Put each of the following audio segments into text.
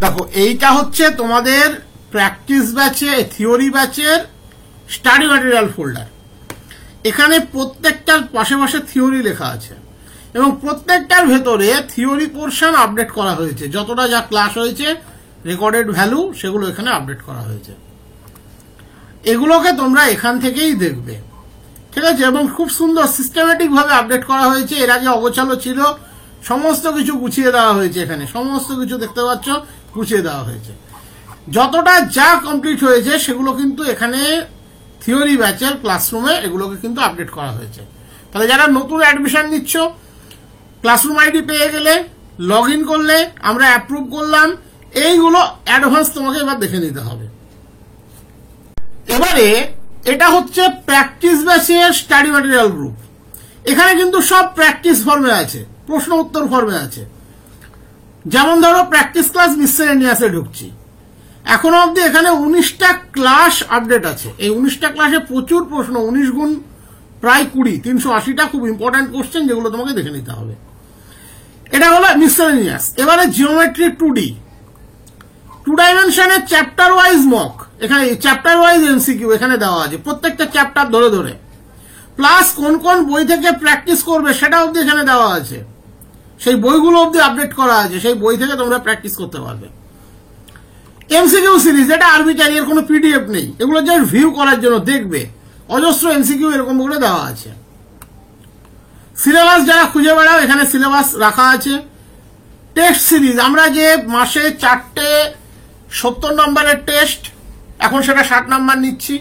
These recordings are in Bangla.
দেখো এইটা হচ্ছে তোমাদের প্র্যাকটিস ব্যাচে থিওরি ব্যাচের স্টাডি ম্যাটেরিয়াল ফোল্ডার। এখানে প্রত্যেকটার পাশে পাশে থিওরি লেখা আছে এবং প্রত্যেকটার ভেতরে থিওরি পোর্শন আপডেট করা হয়েছে। যতটা যা ক্লাস হয়েছে রেকর্ডেড ভ্যালু সেগুলো এখানে আপডেট করা হয়েছে। এগুলোকে তোমরা এখান থেকেই দেখবে, ঠিক আছে? এবং খুব সুন্দর সিস্টেমেটিক ভাবে আপডেট করা হয়েছে। এর আগে অগোছালো ছিল, সমস্ত কিছু গুছিয়ে দেওয়া হয়েছে। এখানে সমস্ত কিছু দেখতে পাচ্ছ গুছিয়ে দেওয়া হয়েছে। যতটা যা কমপ্লিট হয়েছে সেগুলো কিন্তু এখানে থিওরি ব্যাচের ক্লাসরুমে এগুলোকে কিন্তু আপডেট করা হয়েছে। তাহলে যারা নতুন অ্যাডমিশন নিচ্ছ, ক্লাসরুম আইডি পেয়ে গেলে, লগ ইন করলে, আমরা অ্যাপ্রুভ করলাম, এইগুলো অ্যাডভান্স তোমাকে এবার দেখে নিতে হবে। এবারে এটা হচ্ছে প্র্যাকটিস ব্যাচের স্টাডি ম্যাটেরিয়াল গ্রুপ। এখানে কিন্তু সব প্র্যাকটিস ফর্মে আছে, প্রশ্ন উত্তর ফর্মে আছে। যেমন ধরো প্র্যাকটিস ক্লাস মিসসেলেনিয়াসে ঢুকছি, এখনো অবধি এখানে 19টা ক্লাস আপডেট আছে। এই 19টা ক্লাসে প্রচুর প্রশ্ন, 19 গুণ প্রায় 20, 380টা খুব ইম্পর্টেন্ট কোশ্চেন যেগুলো তোমাকে দেখে নিতে হবে। এটা হলো মিসসেলেনিয়াস। এবারে জিওমেট্রি 2D, 2 ডাইমেনশনের চ্যাপ্টার ওয়াইজ মক, এখানে চ্যাপ্টার ওয়াইজ এমসিকিউ এখানে দেওয়া আছে, প্রত্যেকটা চ্যাপ্টার ধরে ধরে, প্লাস কোন কোন বই থেকে প্র্যাকটিস করবে সেটা অবধি এখানে দেওয়া আছে। সেই বইগুলো অবধি আপডেট করা আছে, সেই বই থেকে তোমরা প্র্যাকটিস করতে পারবে। এমসিকিউ সিরিজ, এটা আরবিটারি, এর কোনো পিডিএফ নেই, এগুলো জাস্ট ভিউ করার জন্য দেখবে। অজস্র এমসিকিউ এরকম করে দেওয়া আছে। সিলেবাস যারা খুঁজে বেড়াও, এখানে সিলেবাস রাখা আছে। টেস্ট সিরিজ, আমরা যে মাসে 4টে 70 নম্বরের টেস্ট, এখন সেটা 60 নম্বর নিচ্ছি,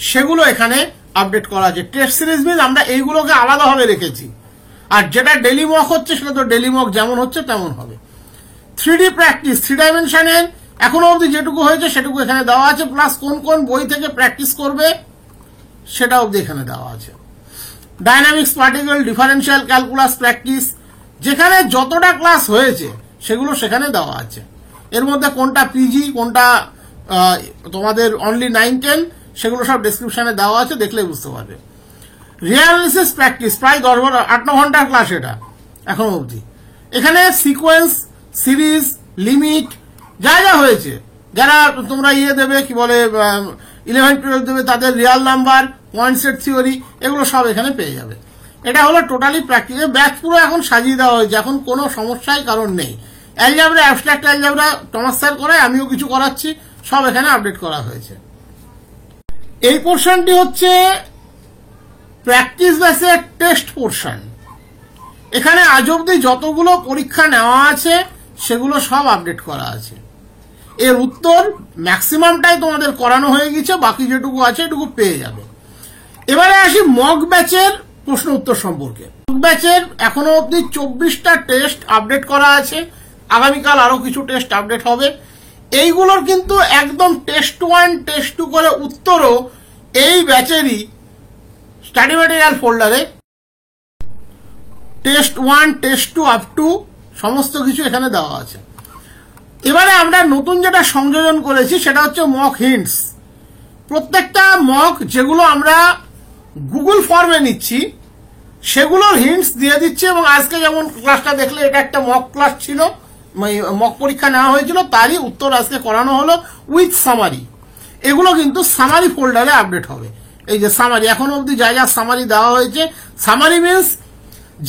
সেগুলো এখানে আপডেট করা আছে। টেস্ট সিরিজ মিন আমরা এইগুলোকে আলাদাভাবে রেখেছি, আর যেটা ডেলি মক হচ্ছে সেটা তো ডেলি মক যেমন হচ্ছে তেমন হবে। 3D প্র্যাকটিস, 3 ডাইমেনশনের এখনো অবধি যেটুকু হয়েছে সেটুকু এখানে দেওয়া আছে, প্লাস কোন কোন বই থেকে প্র্যাকটিস করবে সেটা অবধি এখানে দেওয়া আছে। Dynamics, particle, differential calculus practice, যেখানে যতটা ক্লাস হয়েছে সেগুলো সেখানে দেওয়া আছে। এর মধ্যে কোনটা পিজি, কোনটা তোমাদের অনলি 9-10, সেগুলো সব ডেসক্রিপশনে দেওয়া আছে, দেখলে বুঝতে পারবে। রিয়ালিসিস প্র্যাকটিস, প্রায় 8-9 ঘন্টার ক্লাস এটা এখনো অবধি। এখানে সিকোয়েন্স, সিরিজ, লিমিট যা যা হয়েছে, যারা তোমরা দেবে কি বলে 11-12 দেবে, তাদের Real number, point set theory, এগুলো সব এখানে পেয়ে যাবে। এটা হলো টোটালি প্র্যাকটিস। ব্যাচ পুরো এখন সাজিয়ে দেওয়া হয়েছে, এখন কোনো সমস্যাই কারণ নেই। Algebra, abstract algebra Thomas sir করায়, আমিও কিছু করাচ্ছি, সব এখানে আপডেট করা হয়েছে। এই পোর্শনটি হচ্ছে প্র্যাকটিস ব্যাচের টেস্ট পোর্শন। এখানে আজ অবধি যতগুলো পরীক্ষা নেওয়া আছে সেগুলো সব আপডেট করা আছে। এর উত্তর ম্যাক্সিমামটাই তোমাদের করানো হয়ে গেছে, বাকি যেটুকু আছে এটুকু পেয়ে যাবে। এবারে আসি মক ব্যাচের প্রশ্ন উত্তর সম্পর্কে। মক ব্যাচের এখনো অবধি 24টা টেস্ট আপডেট করা আছে, আগামীকাল আরো কিছু টেস্ট আপডেট হবে। এইগুলোর কিন্তু একদম টেস্ট 1, টেস্ট 2 করে উত্তরও এই ব্যাচেরই স্টাডি ম্যাটেরিয়াল ফোল্ডারে টেস্ট 1, টেস্ট 2 আপ টু সমস্ত কিছু এখানে দেওয়া আছে। এবারে আমরা নতুন যেটা সংযোজন করেছি সেটা হচ্ছে মক হিন্টস। প্রত্যেকটা মক যেগুলো আমরা গুগল ফর্মে নিচ্ছি সেগুলোর হিন্টস দিয়ে দিচ্ছে, এবং আজকে যেমন ক্লাসটা দেখলে এটা একটা মক ক্লাস ছিল, মক পরীক্ষা নেওয়া হয়েছিল, তারই উত্তর আজকে করানো হলো উইথ সামারি। এগুলো কিন্তু সামারি ফোল্ডারে আপডেট হবে। এই যে সামারি, এখন অবধি যা যা সামারি দেওয়া হয়েছে, সামারি মিনস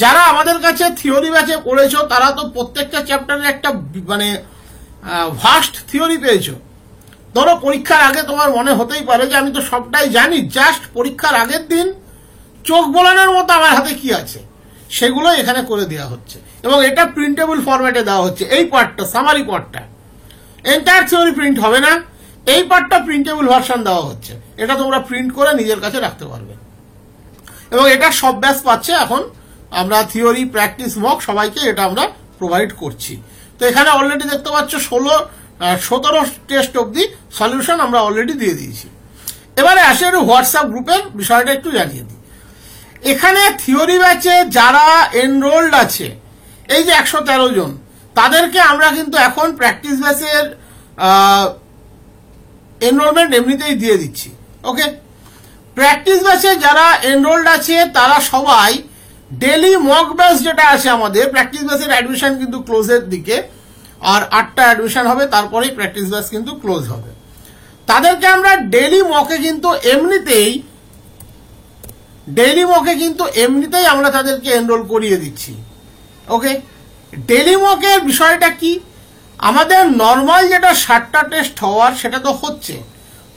যারা আমাদের কাছে থিওরি ব্যাচে পড়েছো তারা তো প্রত্যেকটা চ্যাপ্টারের একটা মানে ভাস্ট থিওরি পেয়েছো। ধরো পরীক্ষার আগে তোমার মনে হতেই পারে যে আমি তো সবটাই জানি, জাস্ট পরীক্ষার আগের দিন চোখ বোলানোর মতো আমার হাতে কি আছে সেগুলো এখানে করে দেওয়া হচ্ছে, এবং এটা প্রিন্টেবল ফরম্যাটে দেওয়া হচ্ছে। এই পার্টটা, সামারি পার্টটা, এন্টায়ার থিওরি প্রিন্ট হবে না, এই পার্টটা প্রিন্টেবল ভার্সন দেওয়া হচ্ছে। এটা তোমরা প্রিন্ট করে নিজের কাছে রাখতে পারবে, এবং এটা সব ব্যাচ পাচ্ছে এখন। আমরা থিওরি, প্র্যাকটিস, মক সবাইকে এটা আমরা প্রোভাইড করছি। তো এখানে অলরেডি দেখতে পাচ্ছ 17 টেস্ট অবধি সলিউশন আমরা অলরেডি দিয়ে দিয়েছি। এবারে আসে একটু হোয়াটসঅ্যাপ গ্রুপের বিষয়টা একটু জানিয়ে দিই। এখানে থিওরি ব্যাচে যারা এনরোল্ড আছে, এই যে 113 জন, তাদেরকে আমরা কিন্তু এখন প্র্যাকটিস ব্যাচের এনরোলমেন্ট এমনিতেই দিয়ে দিচ্ছি। ওকে, প্র্যাকটিস ব্যাচে যারা এনরোল্ড আছে তারা সবাই ডেলি মক ব্যাচ যেটা আছে আমাদের, প্র্যাকটিস ব্যাচের অ্যাডমিশন কিন্তু ক্লোজের দিকে, আর 8টা অ্যাডমিশন হবে, তারপরেই প্র্যাকটিস ব্যাচ কিন্তু ক্লোজ হবে। তাদেরকে আমরা ডেইলি মকে কিন্তু এমনিতেই আমরা তাদেরকে এনরোল করিয়ে দিচ্ছি। ওকে, ডেইলি মকের বিষয়টা কি, আমাদের নর্মাল যেটা 60টা টেস্ট হওয়ার সেটা তো হচ্ছে,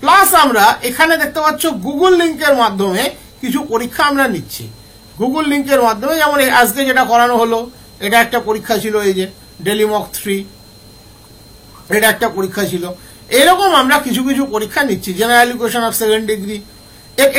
প্লাস আমরা এখানে দেখতে পাচ্ছ গুগল লিঙ্কের মাধ্যমে কিছু পরীক্ষা আমরা নিচ্ছি। গুগল লিঙ্কের মাধ্যমে যেমন আজকে যেটা করানো হলো, এটা একটা পরীক্ষা ছিল, এই যে ডেইলি মক 3, এটা একটা পরীক্ষা ছিল। এরকম আমরা কিছু কিছু পরীক্ষা নিচ্ছি, general equation of second degree,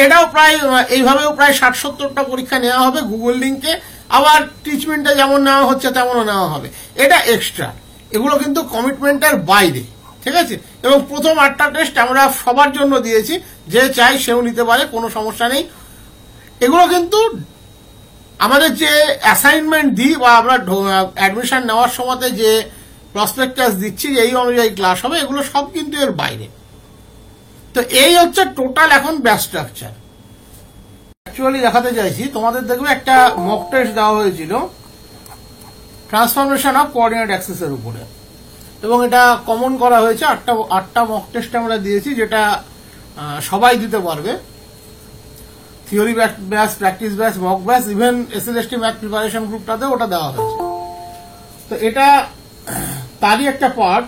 এটাও প্রায় এইভাবেও প্রায় 60-70টা পরীক্ষা নেওয়া হবে গুগল লিঙ্কে। আবার টিচমেন্টে যেমন নেওয়া হচ্ছে তেমনও নেওয়া হবে, এটা এক্সট্রা, এগুলো কিন্তু কমিটমেন্টের বাইরে, ঠিক আছে। এবং প্রথম 8টা টেস্ট আমরা সবার জন্য দিয়েছি, যে চাই সেও নিতে পারে, কোনো সমস্যা নেই। এগুলো কিন্তু আমাদের যে অ্যাসাইনমেন্ট দিই বা আমরা অ্যাডমিশন নেওয়ার সময় যে প্রসপেক্টাস দিচ্ছি, এই অনুযায়ী ক্লাস হবে, এগুলো সব কিন্তু এর বাইরে। তো এই হচ্ছে টোটাল এখন ব্যাচ স্ট্রাকচার। অ্যাকচুয়ালি দেখাতে চাইছি তোমাদের, দেখবে একটা মক টেস্ট দেওয়া হয়েছিল ট্রান্সফরমেশন অফ কোঅর্ডিনেট অ্যাক্সেসের উপরে, এবং এটা কমন করা হয়েছে। 8টা মক টেস্ট আমরা দিয়েছি, যেটা সবাই দিতে পারবে, theory batch, practice batch, mock batch, even SLST math preparation গ্রুপটাতে ওটা দেওয়া হয়েছে। তো এটা তারই একটা পার্ট।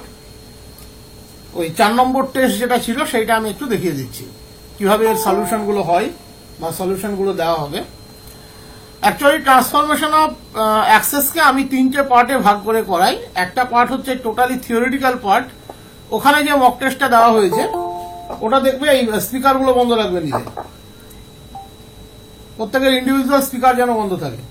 ওই 4 নম্বর টেস্ট যেটা ছিল সেইটা আমি একটু দেখিয়ে দিচ্ছি কিভাবে এর সলিউশনগুলো হয় বা সলিউশনগুলো দেওয়া হবে। অ্যাকচুয়ালি ট্রান্সফরমেশন অফ অ্যাক্সেসকে আমি 3টে পার্টে ভাগ করে করাই। একটা পার্ট হচ্ছে টোটালি থিওরিটিক্যাল পার্ট, ওখানে যে মক টেস্টটা দেওয়া হয়েছে ওটা দেখবে, এই স্পিকারগুলো বন্ধ রাখবে নিজে, প্রত্যেকের ইন্ডিভিজুয়াল স্পিকার যেন বন্ধ থাকে।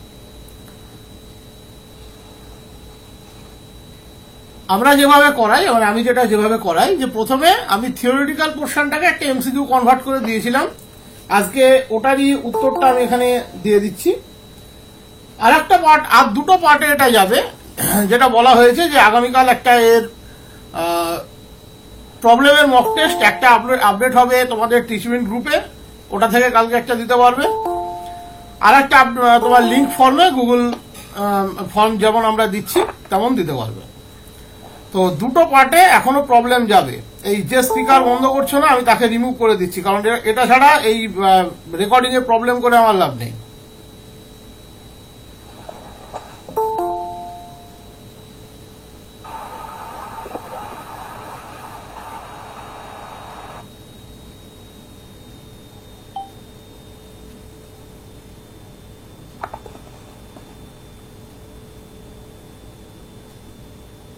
আমরা যেভাবে করাই, মানে আমি যেভাবে করাই, যে প্রথমে আমি থিওরিটিক্যাল পোর্শনটাকে একটা এমসিকিউ কনভার্ট করে দিয়েছিলাম, আজকে ওটারই উত্তরটা আমি এখানে দিয়ে দিচ্ছি। আর একটা পার্ট, আর 2টো পার্টে এটা যাবে, যেটা বলা হয়েছে যে আগামীকাল একটা এর প্রবলেমের মক টেস্ট একটা আপডেট হবে তোমাদের টিচমেন্ট গ্রুপে, ওটা থেকে কালকে একটা দিতে পারবে। আর একটা তোমার লিঙ্ক ফর্মে, গুগল ফর্ম যেমন আমরা দিচ্ছি তেমন দিতে পারবে। তো 2টো পার্টে এখনো প্রবলেম যাবে। এই যে স্পিকার বন্ধ করছো না, আমি তাকে রিমুভ করে দিচ্ছি, কারণ এটা ছাড়া এই রেকর্ডিং এ প্রবলেম করে আমার লাভ নেই।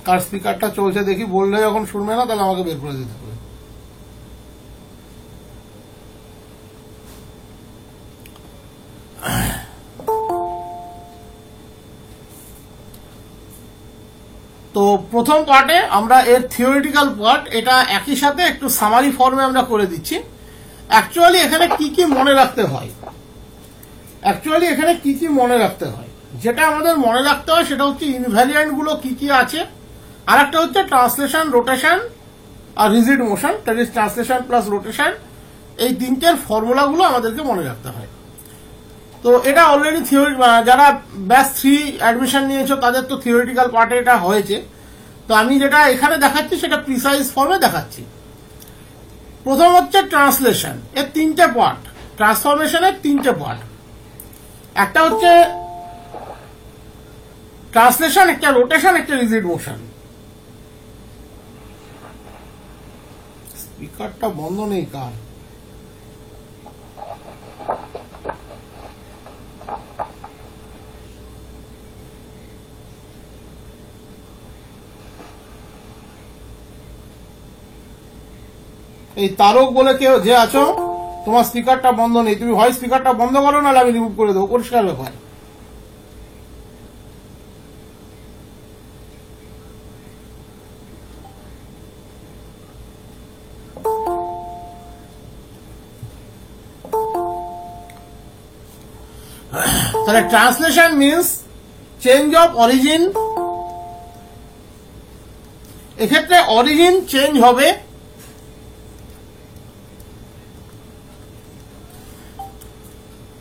কার স্পিকারটা চলছে দেখি, বললে যখন শুনবে না তাহলে আমাকে বের করে দিতে হবে। তো প্রথম পার্টে আমরা এর থিওরিটিক্যাল পার্ট, এটা একই সাথে একটু সামারি ফর্মে আমরা করে দিচ্ছি। অ্যাকচুয়ালি এখানে কি কি মনে রাখতে হয়, যেটা আমাদের মনে রাখতে হয় সেটা হচ্ছে ইনভ্যারিয়েন্ট গুলো কি কি আছে, আর একটা হচ্ছে ট্রান্সলেশন, রোটেশন আর rigid motion, that is translation plus rotation. এই 3টের ফর্মুলাগুলো আমাদেরকে মনে রাখতে হয়। তো এটা অলরেডি থিওরি, যারা ব্যাচ 3 অ্যাডমিশন নিয়েছো তাদের তো থিওরিটিক্যাল পার্টে এটা হয়েছে। তো আমি যেটা এখানে দেখাচ্ছি সেটা প্রিসাইজ ফর্মে দেখাচ্ছি। প্রথম হচ্ছে ট্রান্সলেশন, এর 3টে পার্ট, ট্রান্সফরমেশনের 3টে পার্ট। একটা হচ্ছে ট্রান্সলেশন, একটা রোটেশন, একটা রিজিড মোশন। স্পিকারটা বন্ধ নেই কার? এই তারক বলে কেউ যে আছো, তোমার স্পিকারটা বন্ধ নেই, তুমি হয় স্পিকারটা বন্ধ করো, নাহলে আমি রিমুভ করে দেবো, পরিষ্কার ব্যাপার। তাহলে translation means change of origin. এক্ষেত্রে অরিজিন চেঞ্জ হবে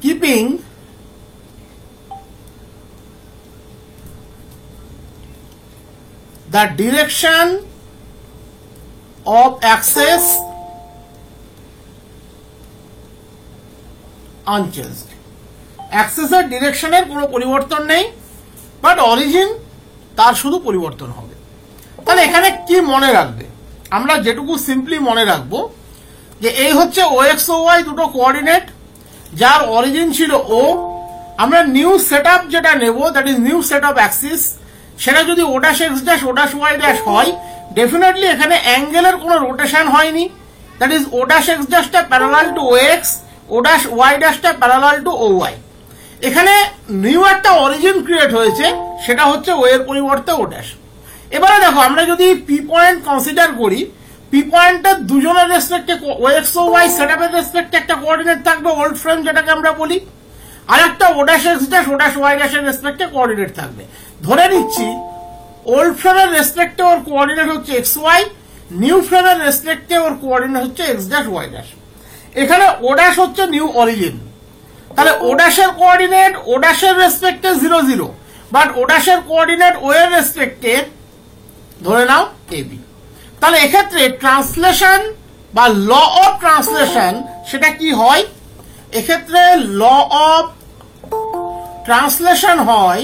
keeping the direction of axis unchanged. অ্যাক্সেসের ডিরেকশনের কোনো পরিবর্তন নেই, বাট অরিজিন তার শুধু পরিবর্তন হবে। তাহলে এখানে কি মনে রাখবে? আমরা যেটুকু সিম্পলি মনে রাখবো যে এই হচ্ছে ও এক্স ও ওয়াই দুটো কোঅর্ডিনেট, যার অরিজিন ছিল ও। আমরা নিউ সেট আপ যেটা নেব, that is new set of axis, সেটা যদি O dash x dash O dash Y dash হয়, ডেফিনেটলি এখানে অ্যাঙ্গেলের কোনো রোটেশন হয়নি, that is O dash X ড্যাশটা parallel to O X, O dash Y ড্যাশটা প্যারালাল টু ও ওয়াই। এখানে নিউ একটা অরিজিন ক্রিয়েট হয়েছে, সেটা হচ্ছে ও এর পরিবর্তে ও ড্যাশ। এবারে দেখো, আমরা যদি পি পয়েন্ট কনসিডার করি, পি পয়েন্টের দুজনের রেসপেক্টে ও এক্স ও ওয়াই সেটআপের রেসপেক্টে একটা কোঅর্ডিনেট থাকবে ওল্ড ফ্রেম, যেটাকে আমরা বলি, আর একটা ও dash x dash O dash Y ড্যাশের রেসপেক্টে কোঅর্ডিনেট থাকবে। ধরে নিচ্ছি ওল্ড ফ্রেমের রেসপেক্টে ওর কোঅর্ডিনেট হচ্ছে এক্স ওয়াই, নিউ ফ্রেমের রেসপেক্টে ওর কোঅর্ডিনেট হচ্ছে এক্স ড্যাশ ওয়াই ড্যাশ। এখানে ও ড্যাশ হচ্ছে নিউ অরিজিন, তাহলে ও ড্যাশের কোঅর্ডিনেট ও ড্যাশের রেসপেক্টে 0 0, বাট ও ড্যাশের কোঅর্ডিনেট ও এর রেসপেক্টে ধরে নাও এবি। তাহলে এক্ষেত্রে ট্রান্সলেশন বা ল অফ ট্রান্সলেশন সেটা কি হয়? এক্ষেত্রে ল অফ ট্রান্সলেশন হয়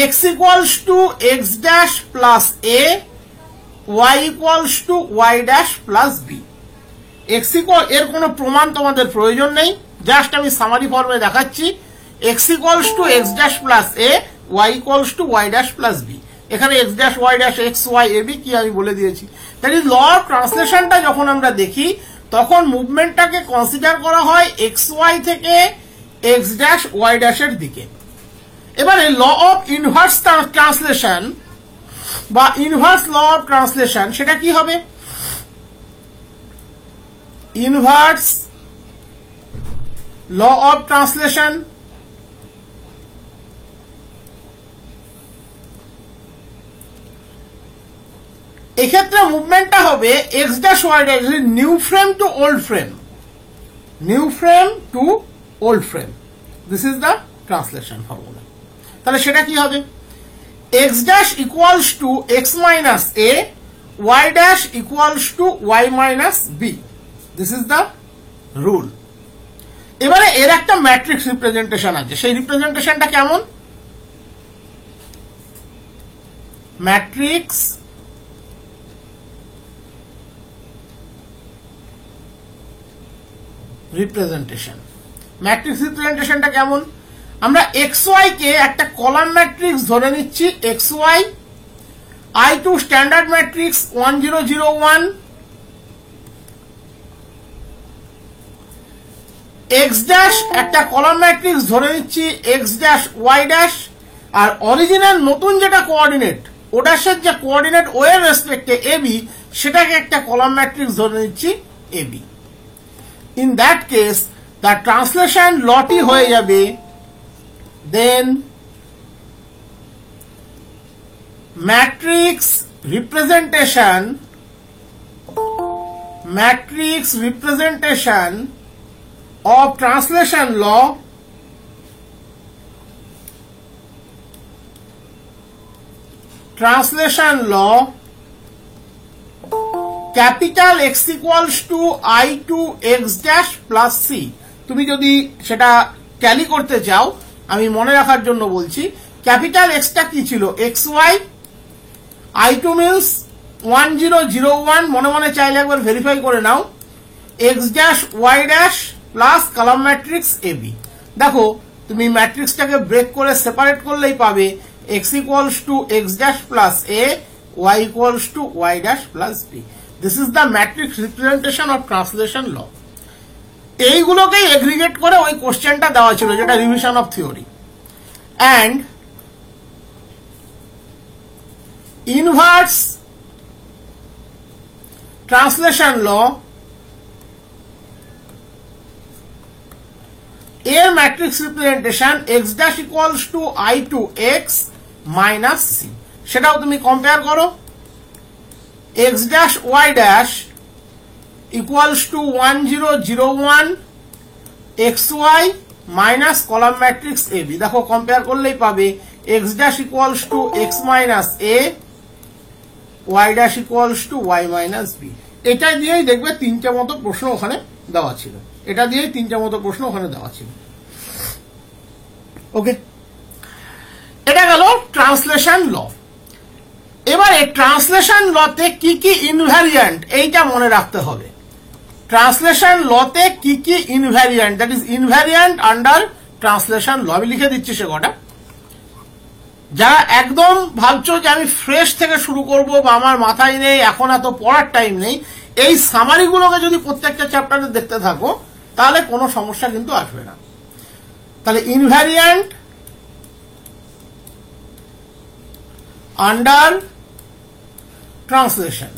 x equals to x dash plus a, y equals to y dash plus b. x equal এর কোনো প্রমাণ তোমাদের প্রয়োজন নেই, জাস্ট আমি সামারি ফর্মে দেখাচ্ছি। x equals to x dash plus a, y equals to y dash plus b। এখানে x dash y dash x y a b কি আমি বলে দিয়েছি। দ্যাট ইজ ল অফ ট্রান্সলেশনটা যখন আমরা দেখি, তখন মুভমেন্টটাকে কনসিডার করা হয় x y থেকে x dash y dash এর দিকে। এবারে ল অফ ইনভার্স ট্রান্সলেশন বা ইনভার্স ল অফ ট্রান্সলেশন সেটা কি হবে? ইনভার্স ল অফ ট্রান্সলেশন এক্ষেত্রে মুভমেন্টটা হবে x dash Y dash, new frame to old frame, new frame to old frame. This is the translation formula. তাহলে সেটা কি হবে? X dash equals to x minus a, y dash equals to y minus b. This is the rule. এবারে এর একটা ম্যাট্রিক্স রিপ্রেজেন্টেশন আছে, সেই রিপ্রেজেন্টেশনটা কেমন? Matrix representation. ম্যাট্রিক্স রিপ্রেজেন্টেশনটা কেমন? আমরা এক্স ওয়াই কে একটা কলাম ম্যাট্রিক্স ধরে নিচ্ছি, x y I2 standard matrix 1 0 0 1, x dash একটা কলাম ম্যাট্রিক্স ধরে নিচ্ছি এক্স ড্যাশ ওয়াই ড্যাশ, আর অরিজিনাল নতুন যেটা কোঅর্ডিনেট ও ড্যাশের যে কোঅর্ডিনেট ও এর রেসপেক্টে এবি, সেটাকে একটা কলাম ম্যাট্রিক্স ধরে নিচ্ছি AB. In that case the translation লটি হয়ে যাবে দেন matrix representation of translation law capital X equals to I2 X dash plus C। তুমি যদি সেটা ট্যালি করতে চাও, আমি মনে রাখার জন্য বলছি, ক্যাপিটাল এক্সটা কি ছিল? XY, I2 means 1 0 0 1, মনে মনে চাইলে একবার ভেরিফাই করে নাও, x dash y dash plus column matrix AB। দেখো, তুমি ম্যাট্রিক্সটাকে ব্রেক করে সেপারেট করলেই পাবে x equals to x dash plus A, y equals to y dash plus B. This is the matrix representation of translation law. এইগুলোকেই এগ্রিগেট করে ওই কোশ্চেনটা দেওয়া ছিল, যেটা revision of theory. And inverse translation law এর matrix representation x dash equals to I2 x minus C, সেটাও তুমি কম্পেয়ার করো। x dash y dash equals to 1 0 0 1 xy minus column matrix AB। দেখো, কম্পেয়ার করলেই পাবে x dash equals to x minus a, y dash equals to y minus b। এটা দিয়েই দেখবে তিনটা মতো প্রশ্ন ওখানে দেওয়া ছিল, এটা দিয়েই তিনটা মতো প্রশ্ন ওখানে দেওয়া ছিল। ওকে, এটা গেল ট্রান্সলেশন ল। এবারে ট্রান্সলেশন লতে কি কি ইনভ্যারিয়েন্ট এইটা মনে রাখতে হবে। ট্রান্সলেশন লতে কি কি invariant, that is invariant under translation ল। আমি লিখে দিচ্ছি সে কটা। যারা একদম ভাবছো যে আমি ফ্রেশ থেকে শুরু করব বা আমার মাথায় নেই, এখন এত পড়ার টাইম নেই, এই সামারিগুলোকে যদি প্রত্যেকটা চ্যাপ্টারে দেখতে থাকো তাহলে কোনো সমস্যা কিন্তু আসবে না। তাহলে invariant under translation,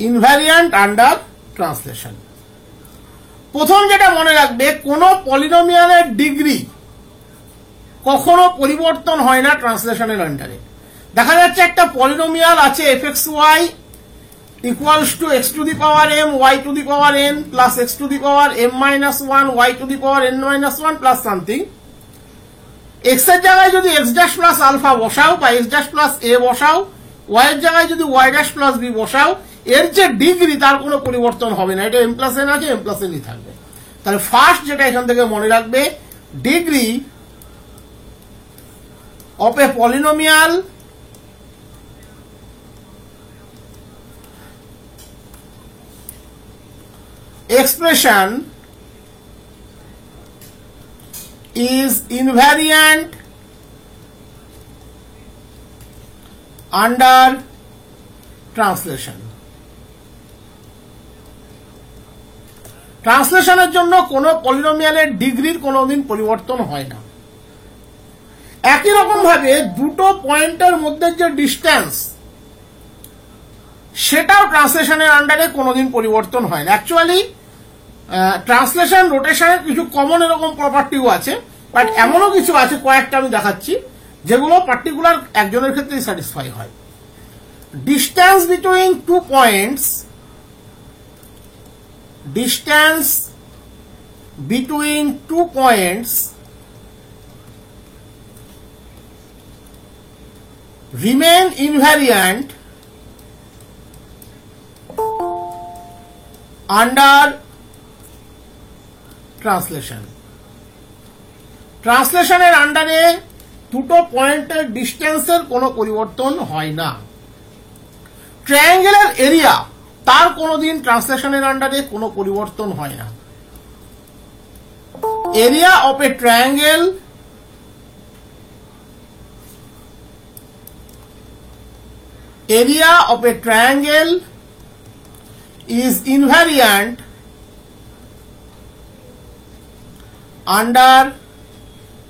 invariant under translation. প্রথম যেটা মনে রাখবে, কোন পলিনোমিয়ালের ডিগ্রি কখনো পরিবর্তন হয় না ট্রান্সলেশনের আন্ডারে। দেখা যাচ্ছে একটা পলিনোমিয়াল আছে fxy equals to x to the power m y to the power n plus x to the power m minus 1 y to the power n minus 1 plus something. x এর জায়গায় যদি x ড্যাশ প্লাস আলফা বসাও বা x ড্যাশ প্লাস a বসাও, y এর জায়গায় যদি y ড্যাশ প্লাস b বসাও, এর যে ডিগ্রি তার কোনো পরিবর্তন হবে না। এটা m প্লাস n আছে, m প্লাস n থাকবে। তাহলে ফার্স্ট যেটা এখান থেকে মনে রাখবে, degree of A polynomial expression is invariant under translation. ট্রান্সলেশনের জন্য কোন পলিনোমিয়ালের ডিগ্রির কোনোদিন পরিবর্তন হয় না। একই রকম ভাবে দুটো পয়েন্টের মধ্যে যে ডিস্টেন্স, সেটাও ট্রান্সলেশনের আন্ডারে কোনোদিন পরিবর্তন হয় না। অ্যাকচুয়ালি ট্রান্সলেশন রোটেশনের কিছু কমন এরকম প্রপার্টিও আছে, বাট এমনও কিছু আছে, কয়েকটা আমি দেখাচ্ছি, যেগুলো পার্টিকুলার একজনের ক্ষেত্রেই স্যাটিসফাই হয়। Distance between two points, distance between two points remain invariant under translation. ট্রান্সলেশনের আন্ডারে দুটো পয়েন্টের ডিস্টেন্সের কোনো পরিবর্তন হয় না। ট্রায়াঙ্গেলের এরিয়া, তার কোনোদিন ট্রান্সলেশনের আন্ডারে কোনো পরিবর্তন হয় না। Area of a triangle area of a triangle is invariant under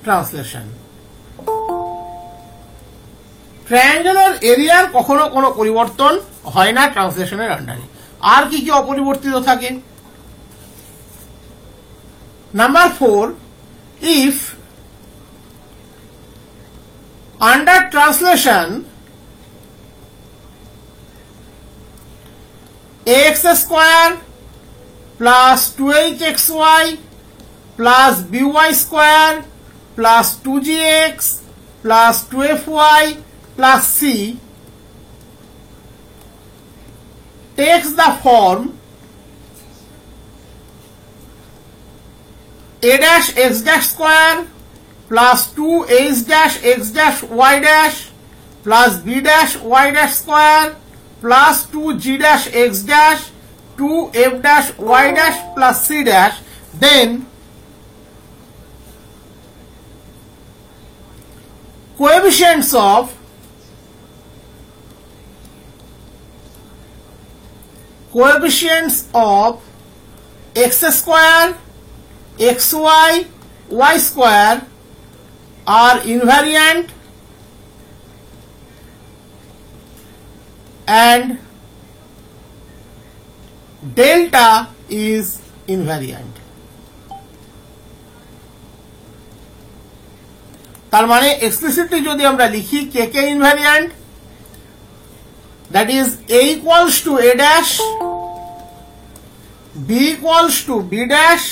translation. ট্রায়াঙ্গেলের এরিয়ার কখনো কোনো পরিবর্তন হয় না ট্রান্সলেশনের আন্ডারে। আর কি কি অপরিবর্তিত থাকে? Number 4, if under translation ax square plus 2hxy plus by square plus 2gx plus 2fy plus c takes the form a dash x dash square plus 2h dash x dash y dash plus b dash y dash square plus 2g dash x dash 2f dash y dash plus c dash, then coefficients of x square, xy, y square are invariant and delta is invariant. তার মানে এক্সপ্লিসিটলি যদি আমরা লিখি কে কে invariant, that is a equals to a dash, b equals to b dash,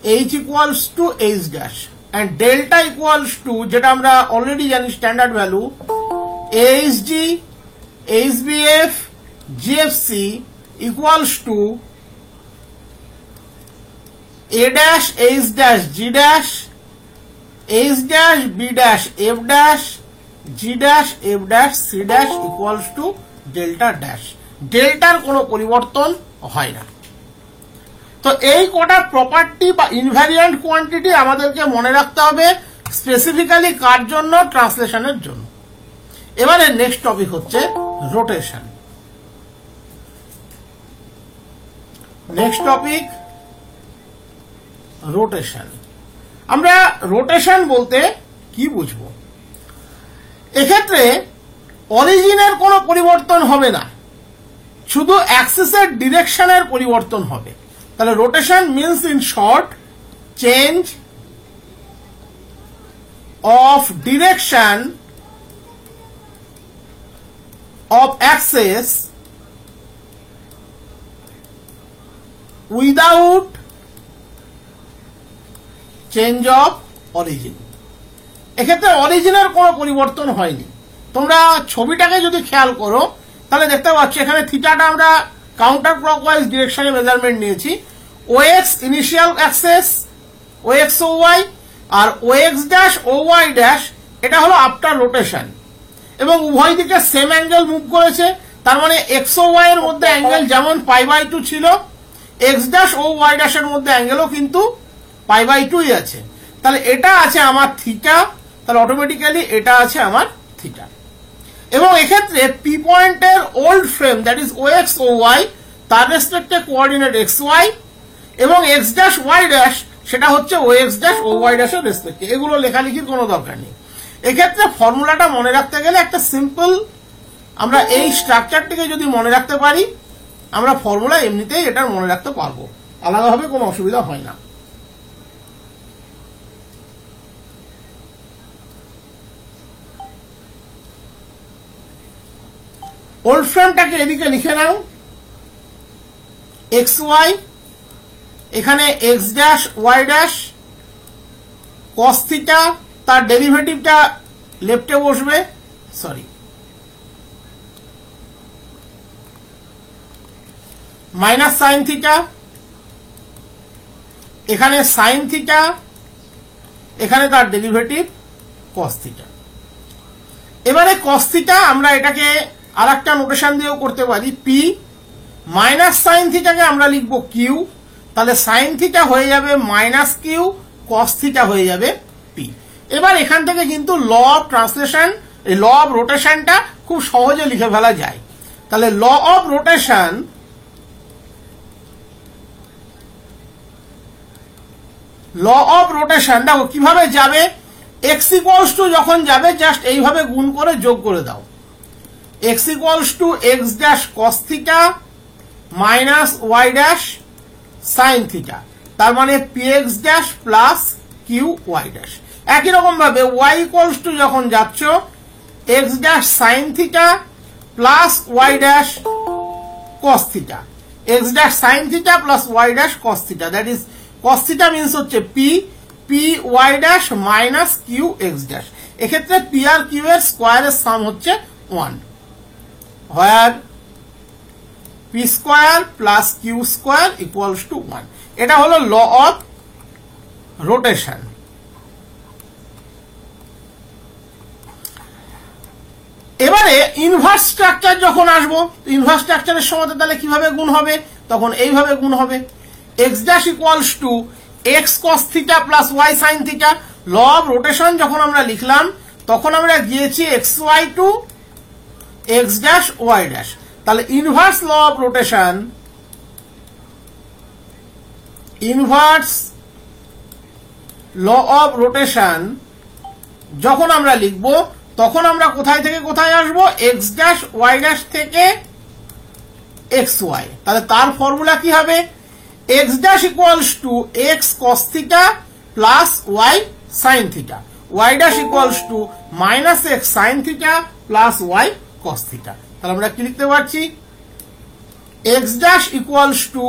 h equals to h dash and delta equals to যেটা আমরা অলরেডি জানি standard value hg hbf gfc equals to a dash h dash g dash h dash b dash f dash g dash f dash c dash equals to delta dash ডেল্টার কোনো পরিবর্তন হয় না। তো এই কটা প্রপার্টি বা ইনভ্যারিয়ান্ট কোয়ান্টিটি আমাদেরকে মনে রাখতে হবে স্পেসিফিক্যালি কার জন্য, ট্রান্সলেশনের জন্য। এবারে নেক্সট টপিক হচ্ছে রোটেশন। Next topic rotation. আমরা রোটেশন বলতে কি বুঝবো? এক্ষেত্রে অরিজিনের কোনো পরিবর্তন হবে না, শুধু অ্যাক্সিসের ডিরেকশনের পরিবর্তন হবে। তাহলে rotation means in short change of direction of Axis without change of origin. এক্ষেত্রে অরিজিনের কোনো পরিবর্তন হয়নি। তোমরা ছবিটাকে যদি খেয়াল করো তাহলে দেখতে পাচ্ছ এখানে থিটাটা আমরা কাউন্টার ক্লকওয়াইজ ডিরেকশনে মেজারমেন্ট নিয়েছি। OX initial access OX O Y, আর OX dash O Y dash এটা হলো আফটার রোটেশন, এবং উভয় দিকে সেম অ্যাঙ্গেল মুভ করেছে। তার মানে এক্স ও ওয়াই এর মধ্যে অ্যাঙ্গেল যেমন π/2 ছিল, এক্স ড্যাশ ও ওয়াই ড্যাশের মধ্যে অ্যাঙ্গেলও কিন্তু π/2ই আছে। তাহলে এটা আছে আমার থিটা, তাহলে অটোমেটিক্যালি এটা আছে আমার থিটা। এবং এক্ষেত্রে পি পয়েন্টের old frame that is OX O Y তার রেসপেক্টে কোঅর্ডিনেট এক্স ওয়াই, এবং এক্স ড্যাশ ওয়াই ড্যাশ সেটা হচ্ছে ওএক্স ড্যাশ ও ওয়াই ড্যাশের রেসপেক্টে। এগুলো লেখালেখির কোনো দরকার নেই। এক্ষেত্রে ফর্মুলাটা মনে রাখতে গেলে একটা সিম্পল, আমরা এই স্ট্রাকচারটিকে যদি মনে রাখতে পারি আমরা ফর্মুলা এমনিতেই এটার মনে রাখতে পারবো, আলাদাভাবে কোনো অসুবিধা হয় না। ওল্ড ফ্রেমটাকে এদিকে লিখে নাও, এক্স ওয়াই, এখানে x dash Y dash cos theta, তার ডেরিভেটিভটা লেফটে বসবে, সরি মাইনাস সাইন থিটা, এখানে সাইন থিটা, এখানে তার ডেরিভেটিভ কস থিটা। এবারে কস থিটা আমরা এটাকে আর একটা নোটেশন দিয়েও করতে পারি, পি মাইনাস সাইন থিটাকে আমরা লিখবো কিউ, তাহলে সাইন থিটা হয়ে যাবে মাইনাস কিউ, কস থিটা হয়ে যাবে পি। এবার এখান থেকে কিন্তু law of translation, law of রোটেশনটা খুব সহজে লিখে ফেলা যায়। তাহলে law of rotation, law of rotation দেখো কিভাবে যাবে, এক্স ইকুয়ালস টু যখন যাবে জাস্ট এইভাবে গুণ করে যোগ করে দাও, x equals to x dash cos theta minus y dash sin theta, তার মানে px dash plus qy dash। একই রকম ভাবে y equals to যখন যাচ্ছ x dash sin theta plus y dash cos theta, x dash sin theta plus y dash cos theta, that is cos theta means হচ্ছে p y dash minus qx dash। এক্ষেত্রে p আর q এর স্কয়ারের সাম হচ্ছে 1, where p square plus q square equals to 1। এটা হলো ল অফ রোটেশন। এবারে ইনভার্স স্ট্রাকচার যখন আসবো, ইনভার্স স্ট্রাকচারের সময় তাহলে কিভাবে গুণ হবে, তখন এইভাবে গুণ হবে, x dash equals to x cos theta plus y sin theta। Law of rotation যখন আমরা লিখলাম তখন আমরা গিয়েছি xy টু x dash y dash। তাহলে inverse law of rotation, inverse law of rotation যখন আমরা লিখব তখন আমরা কোথায় থেকে কোথায় আসবো, x dash y dash থেকে xy। তাহলে তার ফর্মুলা কি হবে, x dash equals to x cos theta plus y sin theta, y dash equals to minus x sin theta plus y cos theta। তাহলে আমরা কি লিখতে পারছি, x dash equals to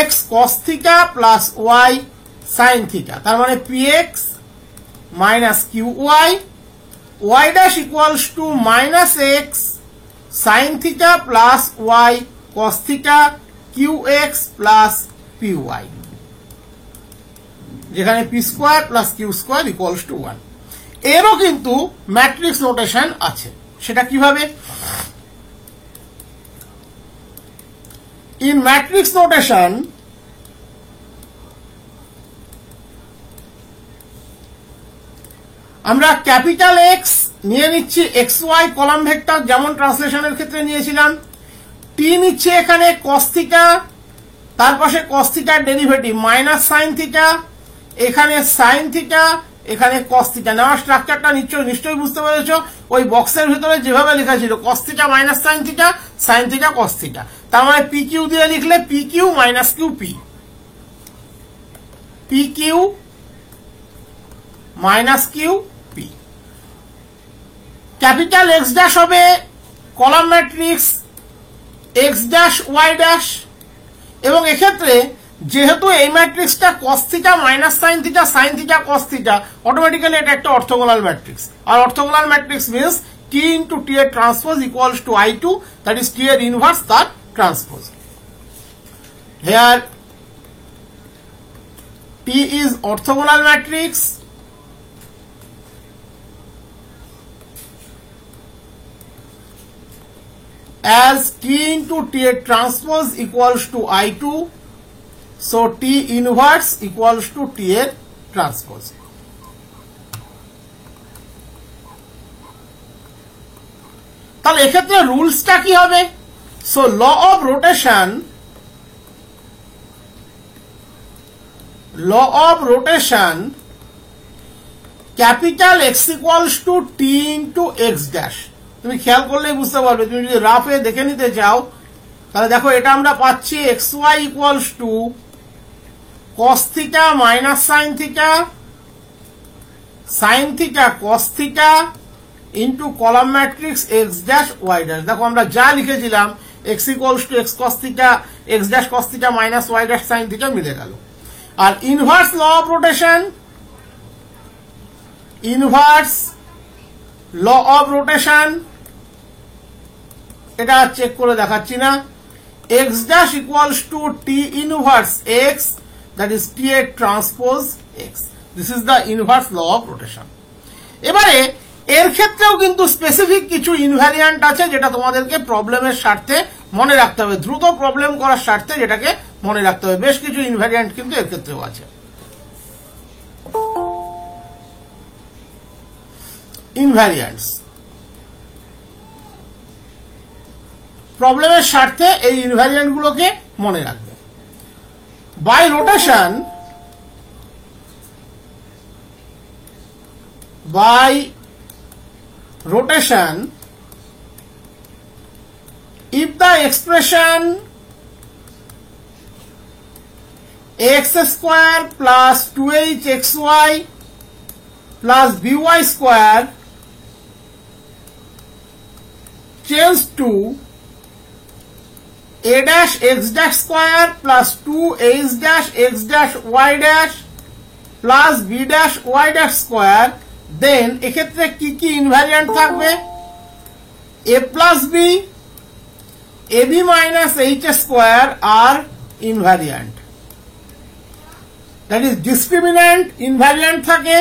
x cos theta plus y sign theta, তার মানে px minus qy, y dash equals to minus x sin theta plus y cos theta qx plus py, যেখানে p square plus q square equals to 1। এরও কিন্তু ম্যাট্রিক্স নোটেশন আছে, সেটা কিভাবে? ইন ম্যাট্রিক্স নোটেশন আমরা ক্যাপিটাল এক্স নিয়ে নিচ্ছি এক্স ওয়াই কলাম ভেক্টর, যেমন ট্রান্সলেশনের ক্ষেত্রে নিয়েছিলাম। টি নিচ্ছে এখানে কস থিটা, তার পাশে কস থিটার ডেরিভেটিভ মাইনাস সাইন থিটা, এখানে সাইন থিটা, এখানে কস থিটা। নেওয়ার স্ট্রাকচারটা নিশ্চয়ই বুঝতে পেরেছো, ওই বক্সের ভিতরে যেভাবে লেখা ছিল cos theta minus sine theta, sine theta cos theta, তার মানে পি কিউ দিয়ে লিখলে P Q minus Q P, P Q minus Q P. Capital X dash হবে column matrix X dash Y dash, এবং এক্ষেত্রে যেহেতু এই ম্যাট্রিক্সটা cos theta minus sine theta sine theta cos theta, automatically এটা একটা অর্থোগোনাল ম্যাট্রিক্স। আর orthogonal matrix means t into t এর transpose equals to I2, that is t এর ইনভার্স তার transpose. Here t is orthogonal matrix as t into t এর transpose equals to I2, so t inverse equals to t এর ট্রান্সপোজ। তাহলে এক্ষেত্রে রুলসটা কি হবে? So law of rotation capital x equals to t into x dash. তুমি খেয়াল করলেই বুঝতে পারবে, তুমি যদি রাফে দেখে নিতে চাও তাহলে দেখো এটা আমরা পাচ্ছি X Y equals to cos theta minus sine theta sine theta cos theta into column matrix X dash Y dash. দেখো আমরা যা লিখেছিলাম X equals to X cos theta X dash cos theta minus Y dash sine theta মিলে গেল। আর ইনভার্স ল অফ রোটেশন এটা চেক করে দেখাচ্ছি না, X dash equals to T inverse X, that is T এর transpose X. This is the inverse law of rotation. এবারে এর ক্ষেত্রেও কিন্তু স্পেসিফিক কিছু ইনভ্যারিয়ান্ট আছে যেটা তোমাদেরকে প্রবলেমের স্বার্থে মনে রাখতে হবে, দ্রুত প্রবলেম করার স্বার্থে যেটাকে মনে রাখতে হবে। বেশ কিছু ইনভ্যারিয়ান্ট কিন্তু এর ক্ষেত্রেও আছে। ইনভ্যারিয়ান্টস প্রবলেমের স্বার্থে এই ইনভ্যারিয়ান্ট গুলোকে মনে রাখবে। By rotation, if the expression x square plus 2hxy plus by square change to a dash x dash square plus 2h dash x dash y dash plus b dash y dash square, দেন এক্ষেত্রে কি কি ইনভ্যারিয়ান্ট থাকবে? a plus b, ab minus h square আর invariant, that is discriminant invariant থাকে,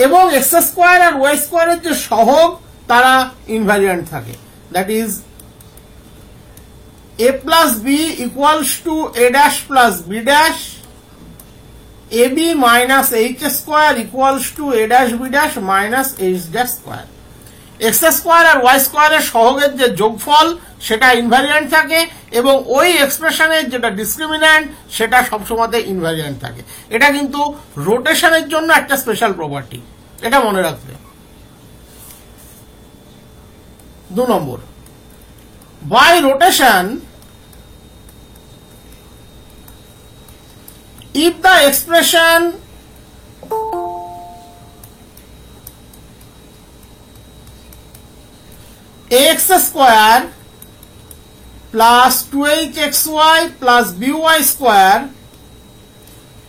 এবং এক্স স্কোয়ার আর ওয়াই স্কোয়ারের যে সহগ তারা ইনভ্যারিয়ান্ট থাকে, that is a plus b equals to a dash plus b dash, ab minus h square equals to a dash b dash minus h dash square। x square আর y স্কোয়ারের সহগের যে যোগফল সেটা ইনভ্যারিয়ান্ট থাকে, এবং ওই এক্সপ্রেশনের যেটা ডিসক্রিমিন্যান্ট সেটা সবসময় ইনভ্যারিয়ান্ট থাকে। এটা কিন্তু রোটেশনের জন্য একটা স্পেশাল প্রপার্টি, এটা মনে রাখবে। 2 নম্বর, by rotation if the expression x square plus 2hxy plus by square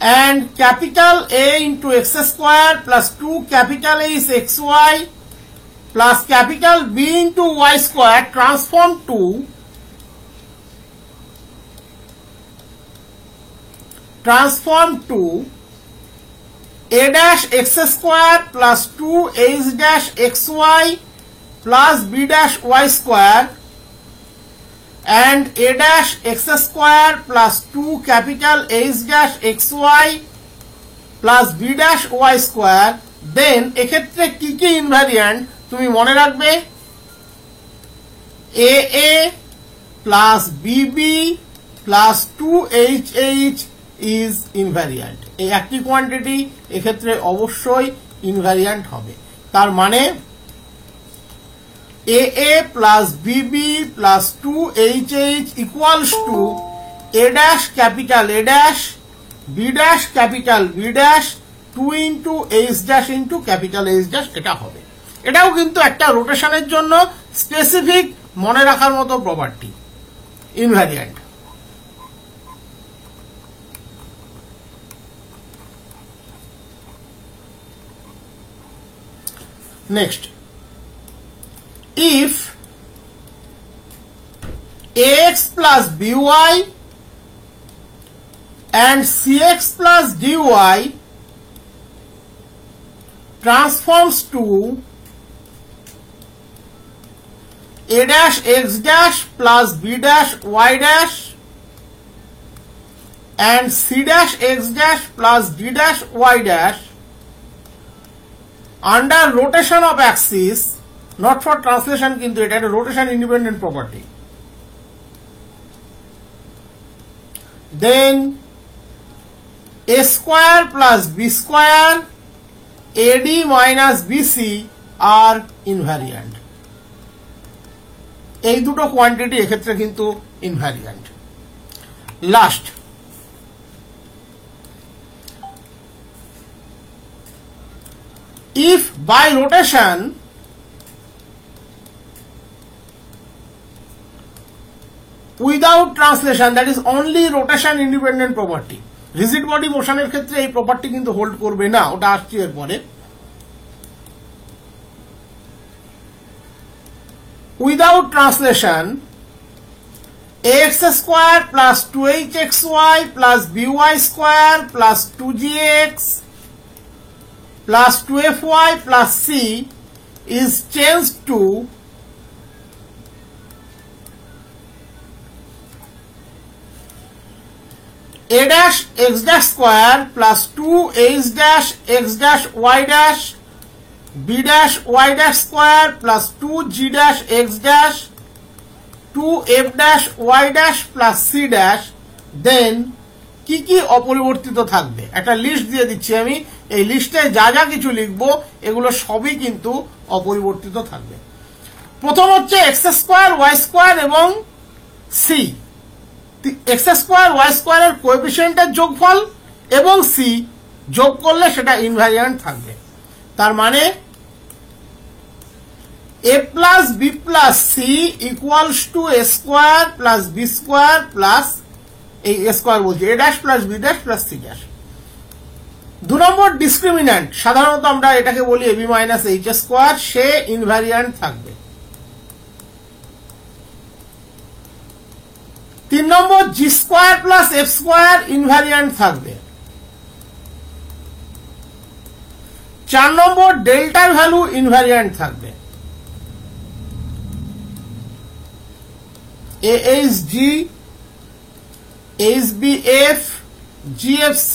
and capital A into x square plus 2 capital A is xy plus capital B into y square transform to a dash x square plus 2 h dash xy plus b dash y square and a dash x square plus 2 capital H dash xy plus b dash y square, then এক্ষেত্রে কি কি ইনভ্যারিয়ান্ট তুমি মনে রাখবে? AA plus BB plus 2HH is invariant. এই একটি কোয়ান্টিটি এক্ষেত্রে অবশ্যই ইনভ্যারিয়ান্ট হবে। তার মানে AA plus BB plus 2HH equals to A dash capital A dash B dash capital B dash 2 into H dash into capital H dash এটা হবে। এটাও কিন্তু একটা রোটেশনের জন্য স্পেসিফিক মনে রাখার মতো property, invariant. Next, if ax plus by and cx plus dy transforms to a dash x dash plus b dash y dash and c dash x dash plus d dash y dash under rotation of axis, not for translation, কিন্তু এটা একটা rotation independent property, then a square plus b square AD minus BC are invariant. এই দুটো কোয়ান্টিটি এক্ষেত্রে কিন্তু invariant. Last, if by rotation without translation, that is only rotation independent property, rigid body মোশনের ক্ষেত্রে এই প্রপার্টি কিন্তু হোল্ড করবে না, ওটা আসছে এরপরে। Without translation ax square plus 2hxy plus by square plus 2gx plus 2fy plus c is changed to a dash x dash square plus 2h dash x dash y dash b dash y dash square plus 2g dash x dash 2f dash y dash plus c dash, then কি কি অপরিবর্তিত থাকবে একটা লিস্ট দিয়ে দিচ্ছি আমি। এই লিস্টে যা যা কিছু লিখবো এগুলো সবই কিন্তু অপরিবর্তিত থাকবে। প্রথম হচ্ছে এক্স স্কোয়ার ওয়াই স্কোয়ার এবং সি। এক্স স্কোয়ার ওয়াই স্কোয়ারের কোএফিসিয়েন্টের যোগফল এবং সি যোগ করলে সেটা ইনভ্যারিয়ান্ট থাকবে। তার মানে a plus b plus c equals to a square plus b square plus এই স্কোয়ার বলছি a dash plus b dash plus c dash। 2 নম্বর ডিসক্রিমিন্যান্ট, সাধারণত আমরা এটাকে বলি ab minus h স্কোয়ার, সে ইনভ্যারিয়ান্ট থাকবে। 3 নম্বর G square plus F square invariant থাকবে। 4 নম্বর ডেল্টার ভ্যালু ইনভ্যারিয়ান্ট থাকবে। AHG, HBF, GFC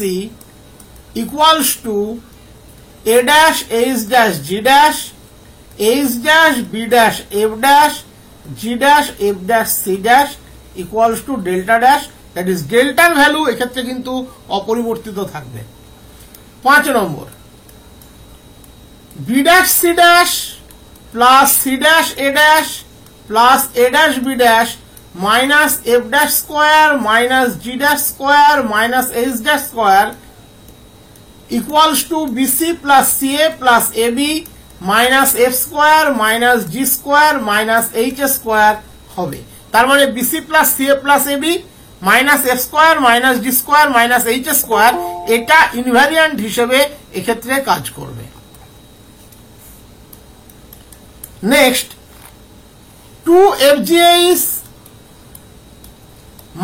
equals to A dash H dash G dash H dash B dash F dash G dash F dash C dash equals to delta dash, that is delta value এক্ষেত্রে কিন্তু অপরিবর্তিত থাকবে। 5 নম্বর B dash C dash plus C dash A dash plus A dash B dash minus F dash square minus G dash square minus H dash square equals to BC plus CA plus AB minus F square minus G square minus H square হবে। তার মানে BC plus CA plus AB minus F square minus D square minus H square, এটা ইনভ্যারিয়ান্ট হিসেবে এক্ষেত্রে কাজ করবে। Next 2fgh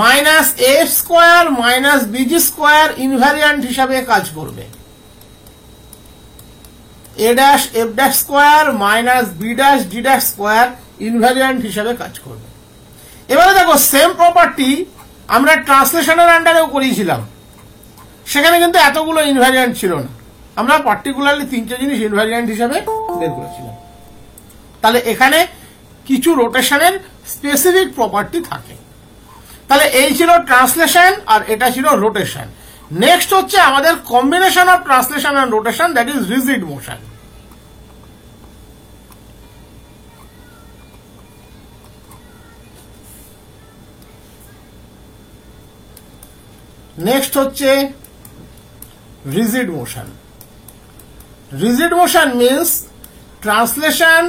minus F square minus BG square invariant হিসাবে কাজ করবে। A dash F dash square minus B dash D dash square invariant হিসাবে কাজ করবে। এবারে দেখো সেম প্রপার্টি আমরা ট্রান্সলেশনের আন্ডারেও করিয়েছিলাম, সেখানে কিন্তু এতগুলো ইনভ্যারিয়ান্ট ছিল না, আমরা পার্টিকুলারলি 3টে জিনিস ইনভ্যারিয়ান্ট হিসাবে বের করেছিলাম। তাহলে এখানে কিছু রোটেশনের স্পেসিফিক প্রপার্টি থাকে। তাহলে এই ছিল ট্রান্সলেশন আর এটা ছিল রোটেশন। নেক্সট হচ্ছে আমাদের combination of translation and rotation, that is rigid motion. Next হচ্ছে rigid motion. Rigid motion means translation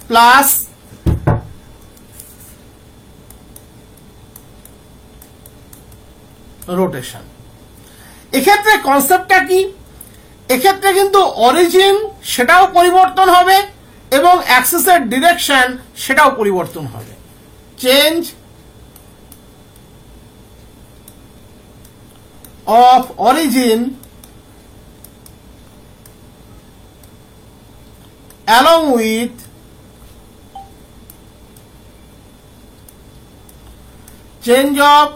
plus rotation. এক্ষেত্রে কনসেপ্টটা কি, এক্ষেত্রে কিন্তু অরিজিন সেটাও পরিবর্তন হবে এবং অ্যাক্সিসের ডিরেকশন সেটাও পরিবর্তন হবে। Change of origin along with change of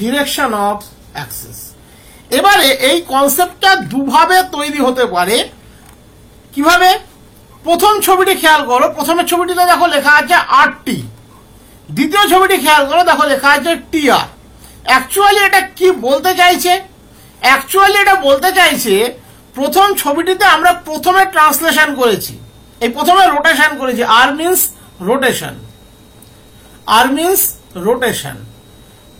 direction of axis। এবারে এই কনসেপ্টটা দুভাবে তৈরি হতে পারে। কিভাবে? প্রথম ছবিটি খেয়াল করো, প্রথমের ছবিটিতে দেখো লেখা আছে আরটি, দ্বিতীয় ছবিটি খেয়াল করো, দেখো লেখা আছে টিআর। অ্যাকচুয়ালি এটা কি বলতে চাইছে? অ্যাকচুয়ালি এটা বলতে চাইছে প্রথম ছবিটিতে আমরা প্রথমে ট্রান্সলেশন করেছি, এই প্রথমে রোটেশন করেছি, আর মিন্স রোটেশন, আর মিন্স রোটেশন,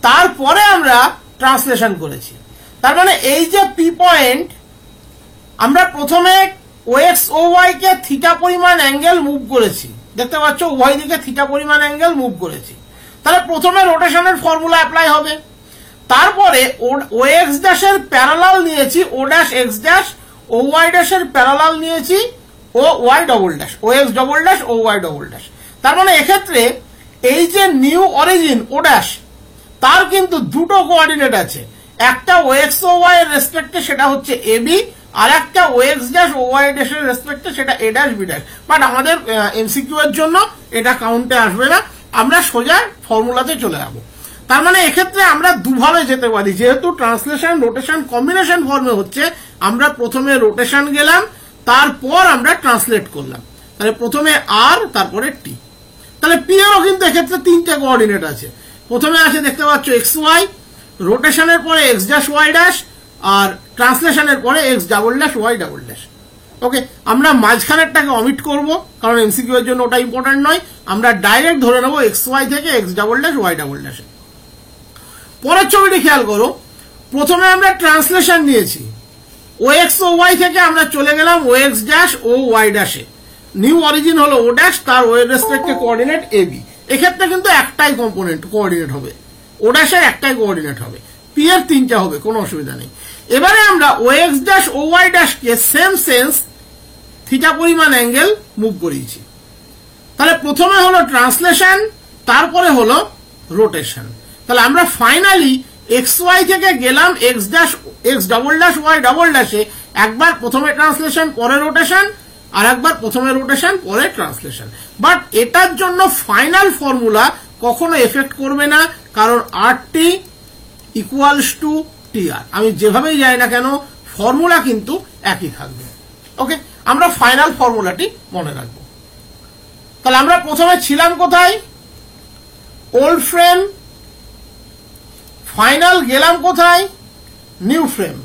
তারপরে আমরা ট্রান্সলেশন করেছি। তার মানে এই যে পি পয়েন্ট, আমরা প্রথমে ওএক্স ও ওয়াই কে থিটা পরিমাণ অ্যাঙ্গেল মুভ করেছি, দেখতে পাচ্ছ উভয় দিকে থিটা পরিমাণ অ্যাঙ্গেল মুভ করেছি। তাহলে প্রথমে রোটেশনের ফর্মুলা অ্যাপ্লাই হবে, তারপরে ও এক্স ড্যাশের প্যারালাল নিয়েছি ও ড্যাশ এক্স ড্যাশ, ও ওয়াই ড্যাশের প্যারালাল নিয়েছি ও ওয়াই ডবল ড্যাশ, ও x double dash O Y double dash. তার মানে এক্ষেত্রে এই যে নিউ অরিজিন ও ড্যাশ, তার কিন্তু দুটো কোঅর্ডিনেট আছে, একটা ও এক্স ও ওয়াই এর রেসপেক্টে সেটা হচ্ছে এ বি, আর একটা ও এক্স ড্যাশ ও ওয়াই ড্যাশের রেসপেক্টে সেটা a dash B dash. But আমাদের এমসিকিউ এর জন্য এটা কাউন্টে আসবে না, আমরা সোজা ফর্মুলাতে চলে যাবো। তার মানে এক্ষেত্রে আমরা দুভাবে যেতে পারি, যেহেতু ট্রান্সলেশন রোটেশন কম্বিনেশন ফর্মে হচ্ছে, আমরা প্রথমে রোটেশন গেলাম, তারপর আমরা ট্রান্সলেট করলাম। তাহলে প্রথমে আর, তারপরে টি। তাহলে পি এরও কিন্তু এক্ষেত্রে 3টে কোঅর্ডিনেট আছে। প্রথমে আছে দেখতে পাচ্ছ এক্স ওয়াই, রোটেশনের পরে এক্স ড্যাশ ওয়াই ড্যাশ, আর ট্রান্সলেশনের পরে X double dash Y double dash. Okay, আমরা মাঝখানেরটাকে অমিট করব, কারণ এমসিকিউ এর জন্য ওটা ইম্পর্টেন্ট নয়। আমরা ডাইরেক্ট ধরে নেবো এক্স ওয়াই থেকে X double dash Y double ড্যাশে। পরের ছবিটি খেয়াল করো, প্রথমে আমরা ট্রান্সলেশন নিয়েছি, ও এক্স ও ওয়াই থেকে আমরা চলে গেলাম ও এক্স ড্যাশ ও ওয়াই ড্যাশে, নিউ অরিজিন হলো ও ড্যাশ, তার ওয়ের রেসপেক্টে কোঅর্ডিনেট এ বি। এক্ষেত্রে কিন্তু একটাই কম্পোনেন্ট কোঅর্ডিনেট হবে, ও ড্যাশের একটাই কোঅর্ডিনেট হবে, পি এর 3টে হবে, কোনো অসুবিধা নেই। এবারে আমরা ও এক্স ড্যাশ ও ওয়াই ড্যাশকে সেম সেন্স থিটা পরিমাণ অ্যাঙ্গেল মুভ করিয়েছি। তাহলে প্রথমে হলো ট্রান্সলেশন, তারপরে হলো রোটেশন। তাহলে আমরা ফাইনালি এক্স ওয়াই থেকে গেলাম X dash X double dash Y double ড্যাশে, একবার প্রথমে ট্রান্সলেশন পরে রোটেশন, আর একবার প্রথমে রোটেশন পরে ট্রান্সলেশন। বাট এটার জন্য ফাইনাল ফর্মুলা কখনো এফেক্ট করবে না, কারণ আর টি ইকুয়ালস টু টি আর। আমি যেভাবেই যাই না কেন ফর্মুলা কিন্তু একই থাকবে। ওকে, আমরা ফাইনাল ফর্মুলাটি মনে রাখবো। তাহলে আমরা প্রথমে ছিলাম কোথায়? Old frame. ফাইনাল গেলাম কোথায়? New frame.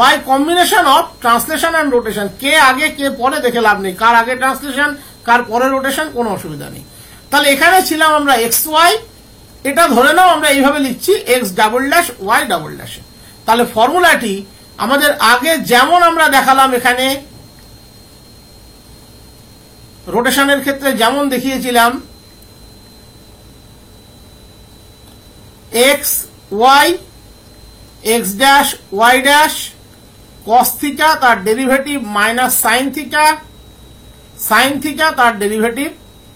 By combination of translation and rotation. কে আগে কে পরে দেখে লাভ নেই, কার আগে ট্রান্সলেশন কার পরে রোটেশন, কোনো অসুবিধা নেই। তাহলে এখানে ছিলাম আমরা এক্স ওয়াই, এটা ধরে নাও আমরা এইভাবে লিখছি X double dash Y double ড্যাশে। তাহলে ফর্মুলাটি আমাদের আগে যেমন আমরা দেখালাম এখানে রোটেশনের ক্ষেত্রে যেমন দেখিয়েছিলাম X Y X dash Y dash cos theta তার derivative minus sine theta, sine theta তার ডেরিভেটিভ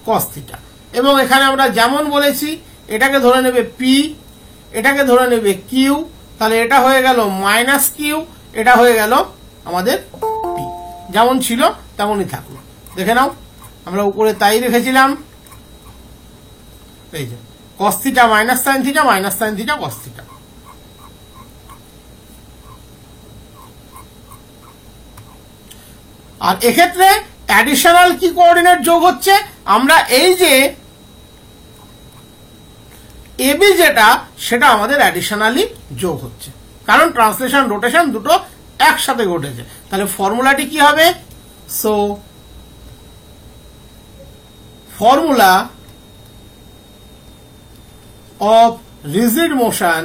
কস থিটা। এবং এখানে আমরা যেমন বলেছি এটাকে ধরে নেবে পি, এটাকে ধরে নেবে কিউ, তাহলে এটা হয়ে গেল মাইনাস কিউ, এটা হয়ে গেল আমাদের পি। যেমন ছিল তেমনই থাকলো। দেখে নাও, আমরা উপরে তাই রেখেছিলাম, এই যে cos theta minus sine theta minus sine theta cos theta. আর এক্ষেত্রে অ্যাডিশনাল কি কোঅর্ডিনেট যোগ হচ্ছে, আমরা এই যে এবি যেটা সেটা আমাদের অ্যাডিশনালি যোগ হচ্ছে, কারণ ট্রান্সলেশন রোটেশন দুটো একসাথে ঘটেছে। তাহলে ফর্মুলাটি কি হবে? So formula of rigid motion,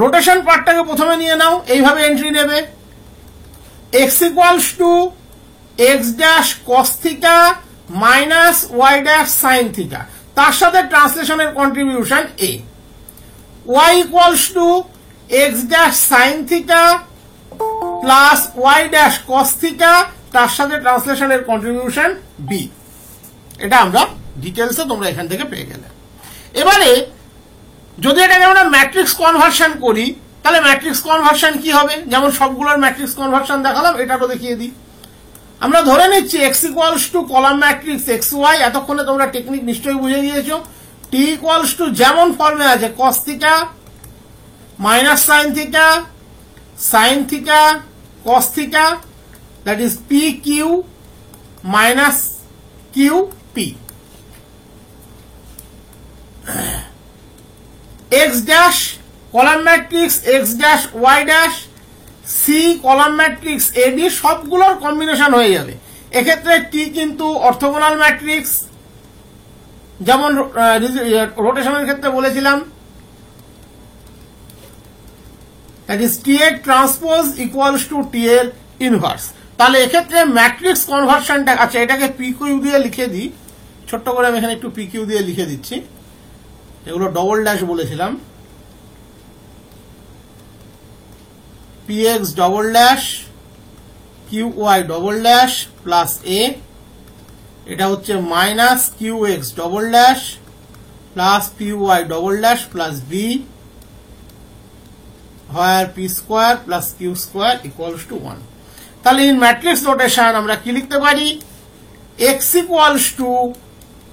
rotation পার্টটাকে প্রথমে নিয়ে নাও, এইভাবে এন্ট্রি নেবে X equals to x dash cos theta minus Y dash sine theta, তার সাথে ট্রান্সলেশনের কন্ট্রিবিউশন এ, Y equals to x dash sine theta plus Y dash cos theta, তার সাথে ট্রান্সলেশনের কন্ট্রিবিউশন বি। এটা আমরা ডিটেলসে তোমরা এখান থেকে পেয়ে গেলে। এবারে যদি এটাকে আমরা ম্যাট্রিক্স কনভার্সন করি, তাহলে ম্যাট্রিক্স কনভার্সন কি হবে? যেমন সবগুলোর ম্যাট্রিক্স কনভার্সন দেখালাম, এটাও দেখিয়ে দিই। আমরা ধরে নিচ্ছি x equals to column matrix x y, এতক্ষণে তোমরা টেকনিক নিশ্চয়ই বুঝে গিয়েছো। টি ইকুয়ালস টু যেমন ফর্মে আছে cos theta minus sine theta sine theta cos theta, that is P Q minus Q P. X dash column matrix X dash Y dash C column matrix এডি, সবগুলোর কম্বিনেশন হয়ে যাবে। এক্ষেত্রে টি কিন্তু অর্থোগোনাল ম্যাট্রিক্স, যেমন রোটেশনের ক্ষেত্রে বলেছিলাম, দ্যাট ইজ টি এর ট্রান্সপোজ ইকুয়ালস টু টি এর ইনভার্স। তাহলে এক্ষেত্রে ম্যাট্রিক্স কনভার্সনটা, আচ্ছা এটাকে পি কিউ দিয়ে লিখে দিই, ছোট্ট করে আমি এখানে একটু পি কিউ দিয়ে লিখে দিচ্ছি, এগুলো ডবল ড্যাশ বলেছিলাম, px double dash qy double dash plus a, এটা হচ্ছে minus qx double dash plus py double dash plus b, where p square plus q square equals to 1। তাহলে ইন ম্যাট্রিক্স নোটেশন আমরা কি লিখতে পারি? x equals two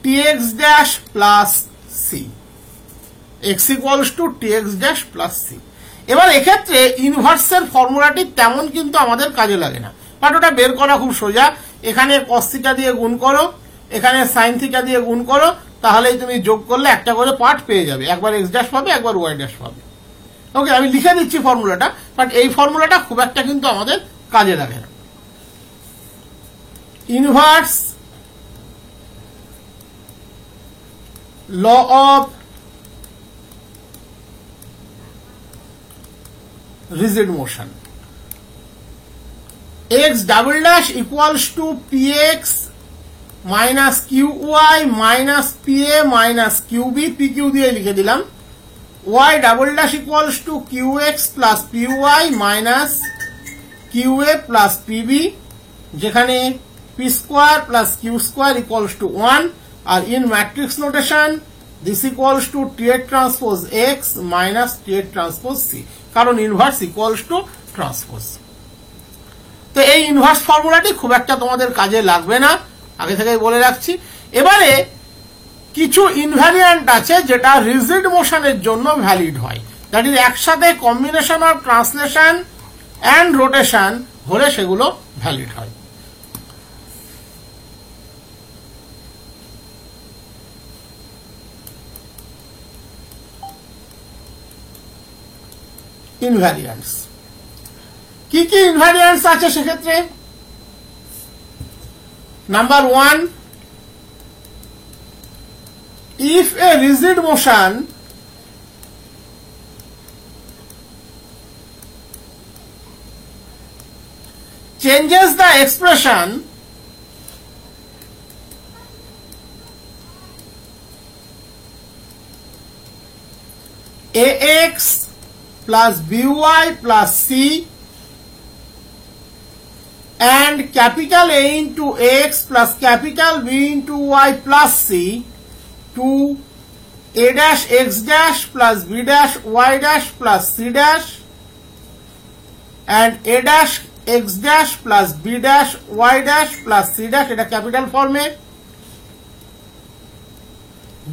tx dash plus c, x equals two tx dash plus c। এবার এক্ষেত্রে ইনভার্সের ফর্মুলাটি তেমন কিন্তু আমাদের কাজে লাগে না, বাট ওটা বের করা খুব সোজা। এখানে কস থিটা দিয়ে গুণ করো, এখানে সাইন থিটা দিয়ে গুণ করো, তাহলেই তুমি যোগ করলে একটা করে পার্ট পেয়ে যাবে, একবার এক্স ড্যাশ পাবে একবার ওয়াই ড্যাশ পাবে। ওকে, আমি লিখে দিচ্ছি ফর্মুলাটা, বাট এই ফর্মুলাটা খুব একটা কিন্তু আমাদের কাজে লাগে না। Inverse law of rigid motion, x double dash equals to px minus qy minus pa minus qb, pq দিয়ে লিখে দিলাম, y double dash equals to qx plus py minus qa plus pb, যেখানে p square plus q square equals to 1, আর in matrix notation this equals to t transpose x minus t transpose c, কারণ ইনভার্স ইকুয়ালস টু ট্রান্সপোজ। তো এই ইনভার্স ফর্মুলাটি খুব একটা তোমাদের কাজে লাগবে না, আগে থেকেই বলে রাখছি। এবারে কিছু ইনভ্যারিয়ান্ট আছে যেটা রিজিড মোশনের জন্য ভ্যালিড হয়, দ্যাট ইজ একসাথে combination of translation and rotation হলে সেগুলো ভ্যালিড হয়। ইনভ্যারিয়ান্স কি কি ইনভ্যারিয়ান্স আছে সেক্ষেত্রে? Number 1, if a rigid motion changes the expression ax plus by plus c and capital A into x plus capital B into y plus c to a dash x dash plus b dash y dash plus c dash and a dash x dash plus b dash y dash plus c dash, এটা ক্যাপিটাল ফর্মে।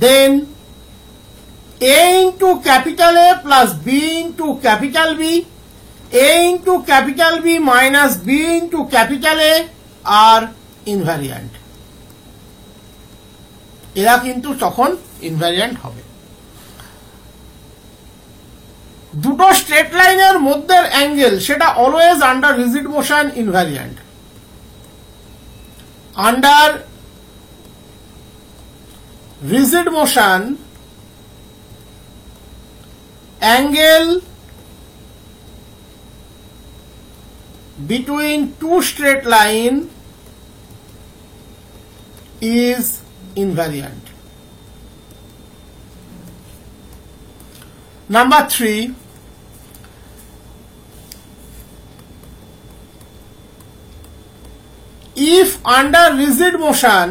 Then a into capital A plus b into capital B, a into capital B minus b into capital A are invariant. এরা কিন্তু তখন ইনভ্যারিয়েন্ট হবে। দুটো স্ট্রেট লাইনের মধ্যের অ্যাঙ্গেল সেটা always under rigid motion invariant. Under rigid motion angle between two straight line is invariant. Number 3, if under rigid motion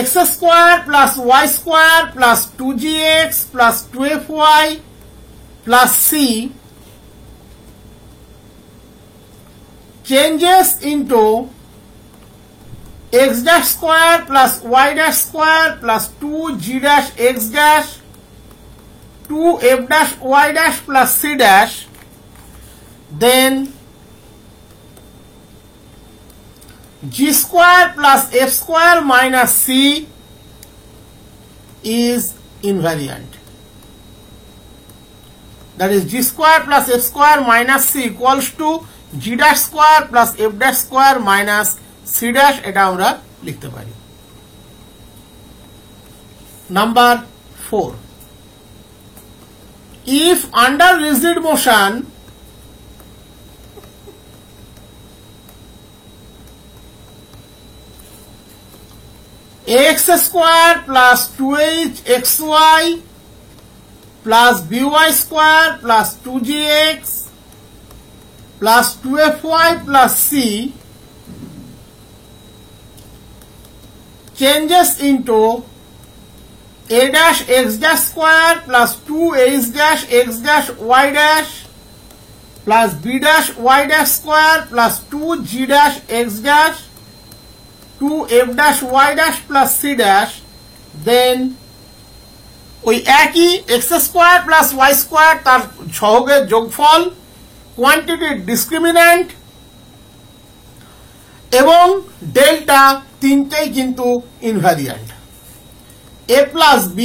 x square plus y square plus 2gx plus 2fy plus c changes into x dash square plus y dash square plus 2g dash x dash 2f dash y dash plus c dash, then g square plus f square minus c is invariant. That is g square plus f square minus c equals to g dash square plus f dash square minus c dash, এটা আমরা লিখতে পারি। Number 4, if under rigid motion x square plus 2hxy plus by square plus 2gx plus 2fy plus c changes into a dash x dash square plus 2h dash x dash y dash plus b dash y dash square plus 2g dash x dash 2f dash y dash plus c dash, then ওই একই x square plus y square তার সহগের যোগফল, কোয়ান্টিটির ডিসক্রিমিন্যান্ট এবং ডেল্টা তিনটেই কিন্তু invariant. a plus b,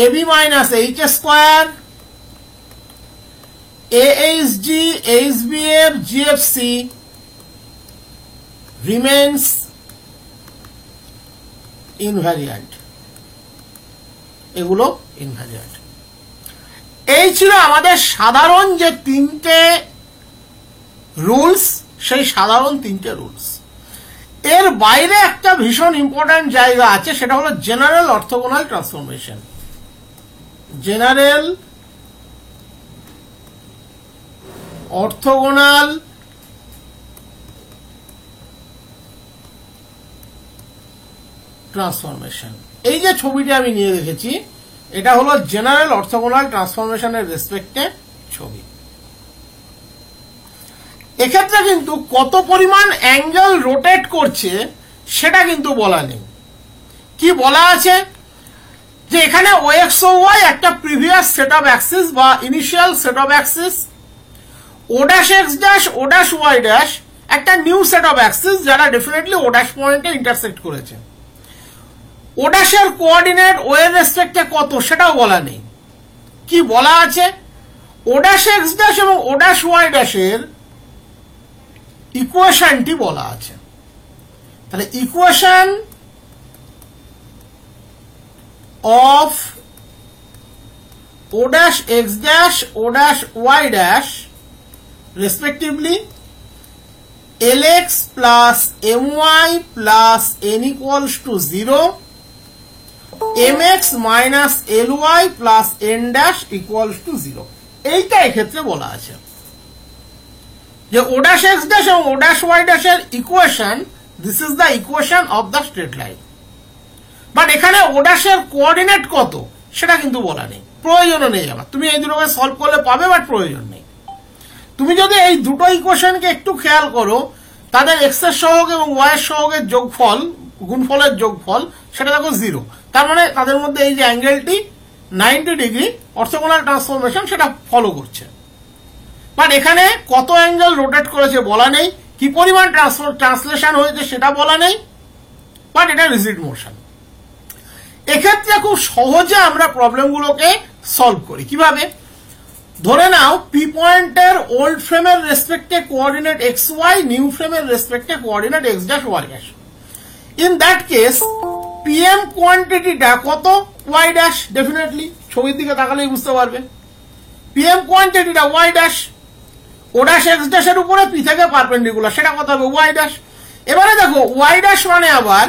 ab minus h square, ahg, hbf, gfc remains invariant. এগুলো ইনভ্যারিয়েন্ট। এই ছিল আমাদের সাধারণ যে তিনটে রুলস, সেই সাধারণ তিনটে রুলস। এর বাইরে একটা ভীষণ ইম্পর্টেন্ট জায়গা আছে, সেটা হলো general orthogonal transformation. General orthogonal transformation, এই যে ছবিটা আমি নিয়ে রেখেছি এটা হলো জেনারেল অর্থোগোনাল ট্রান্সফরমেশনের রেসপেক্টে ছবি। এক্ষেত্রে কিন্তু কত পরিমাণ অ্যাঙ্গেল রোটেট করছে সেটা কিন্তু বলা নেই। কি বলা আছে যে এখানে ওএক্স ও ওয়াই একটা প্রিভিয়াস সেট অফ অ্যাক্সিস বা initial set of axis, O dash x dash O dash Y dash একটা নিউ সেট অফ অ্যাক্সিস যারা ডেফিনেটলি ও ড্যাশ পয়েন্টে ইন্টারসেক্ট করেছে। ও ড্যাশের কোঅর্ডিনেট ও এর রেসপেক্টে কত সেটাও বলা নেই। কি বলা আছে, ও ড্যাশ এক্স ড্যাশ এবং ও ড্যাশ ওয়াই ড্যাশের ইকুয়েশনটি বলা আছে। তাহলে equation of o dash x dash o dash y dash respectively lx plus my plus n equals to 0 mx minus ly plus n dash equals to 0 এইটা এক্ষেত্রে বলা আছে যে o dash x dash এবং o dash y dash এর equation this is the equation of the straight line but এখানে o dash এর কোঅর্ডিনেট কত সেটা কিন্তু বলা নেই প্রয়োজনও নেই আমার তুমি এই দুটোকে সলভ করলে পাবে বাট প্রয়োজন নেই তুমি যদি এই দুটো ইকুয়েশনকে একটু খেয়াল করো তাদের এক্স এর সহগ এবং ওয়াই এর সহগের যোগফল গুণফলের যোগফল সেটা দেখো 0 তার মানে তাদের মধ্যে এই যে অ্যাঙ্গেলটি 90 ডিগ্রি অর্থোগোনাল ট্রান্সফরমেশন সেটা ফলো করছে বাট এখানে কত অ্যাঙ্গেল রোটেট করেছে বলা নেই কি পরিমাণ ট্রান্সলেশন হয়েছে সেটা বলা নেই বাট এটা রিজিড মোশন এক্ষেত্রে খুব সহজে আমরা প্রবলেমগুলোকে সলভ করি কিভাবে ধরে নাও পি পয়েন্টের ওল্ড ফ্রেমের রেসপেক্টে কোঅর্ডিনেট এক্স ওয়াই নিউ ফ্রেমের রেসপেক্টে coordinate X dash Y dash in that case PM কোয়ান্টিটিটা কত ওয়াই ড্যাশ ডেফিনেটলি ছবির দিকে তাকালেই বুঝতে পারবে পিএম কোয়ান্টিটিটা Y dash O dash X ড্যাশের উপরে পি থেকে পারপেন্ডিকুলার সেটা কত হবে ওয়াই ড্যাশ এবারে দেখো ওয়াই ড্যাশ মানে আবার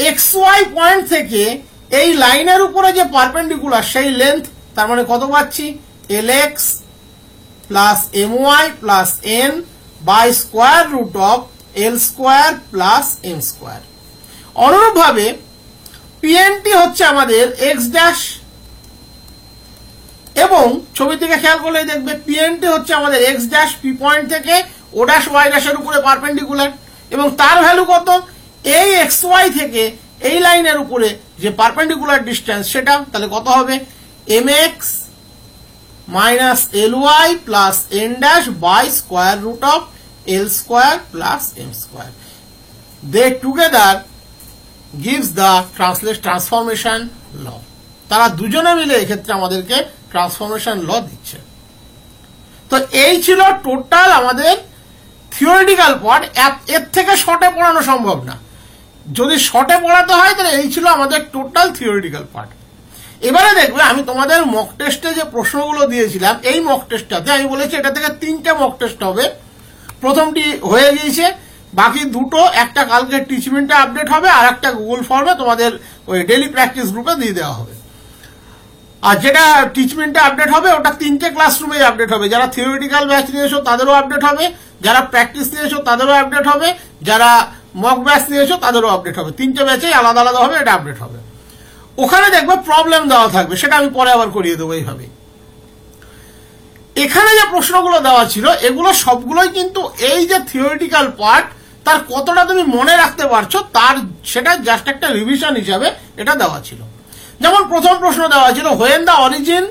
এক্স ওয়াই পয়েন্ট থেকে এই লাইনের উপরে যে পারপেন্ডিকুলার সেই লেন্থ তার মানে কত পাচ্ছি lx plus my plus n by square root of l square plus m square অনুরূপভাবে pnt হচ্ছে আমাদের x dash এবং ছবি থেকে খেয়াল করলে দেখবে pnt হচ্ছে আমাদের x dash p পয়েন্ট থেকে o dash y dash এর উপরে পারপেন্ডিকুলার এবং তার ভ্যালু কত এই xy থেকে এই লাইনের উপরে যে পারপেন্ডিকুলার ডিসটেন্স সেটা তাহলে কত হবে mx minus ly plus n dash by square root of l square plus m square they together gives the transformation law তারা দুজনে মিলে এক্ষেত্রে আমাদেরকে ট্রান্সফরমেশন ল দিচ্ছে তো এই ছিল টোটাল আমাদের থিওরিটিক্যাল পার্ট এর থেকে শর্টে পড়ানো সম্ভব না যদি শর্টে পড়াতে হয় তাহলে এই ছিল আমাদের টোটাল থিওরিটিক্যাল পার্ট এবারে দেখবে আমি তোমাদের মক টেস্টে যে প্রশ্নগুলো দিয়েছিলাম এই মক টেস্টটাতে আমি বলেছি এটা থেকে 3টে মক টেস্ট হবে প্রথমটি হয়ে গিয়েছে বাকি দুটো একটা কালকে টিচমেন্টে আপডেট হবে আর একটা গুগল ফর্মে তোমাদের ওই ডেইলি প্র্যাকটিস গ্রুপে দিয়ে দেওয়া হবে আর যেটা টিচমেন্টে আপডেট হবে ওটা 3টে ক্লাসরুমে আপডেট হবে যারা থিওরিটিক্যাল ব্যাচ নিয়েছো তাদেরও আপডেট হবে যারা প্র্যাকটিস নিয়েছো তাদেরও আপডেট হবে যারা মক ব্যাচ নিয়েছো তাদেরও আপডেট হবে 3টে ব্যাচেই আলাদা আলাদা হবে এটা আপডেট হবে ওখানে দেখবে প্রবলেম দেওয়া থাকবে সেটা আমি পরে আবার করিয়ে দেবো এইভাবে এখানে যে প্রশ্নগুলো দেওয়া ছিল এগুলো সবগুলোই কিন্তু এই যে থিওরিটিক্যাল পার্ট তার কতটা তুমি মনে রাখতে পারছো তার সেটা জাস্ট একটা রিভিশন হিসাবে এটা দেওয়া ছিল যেমন প্রথম প্রশ্ন দেওয়া ছিল when the origin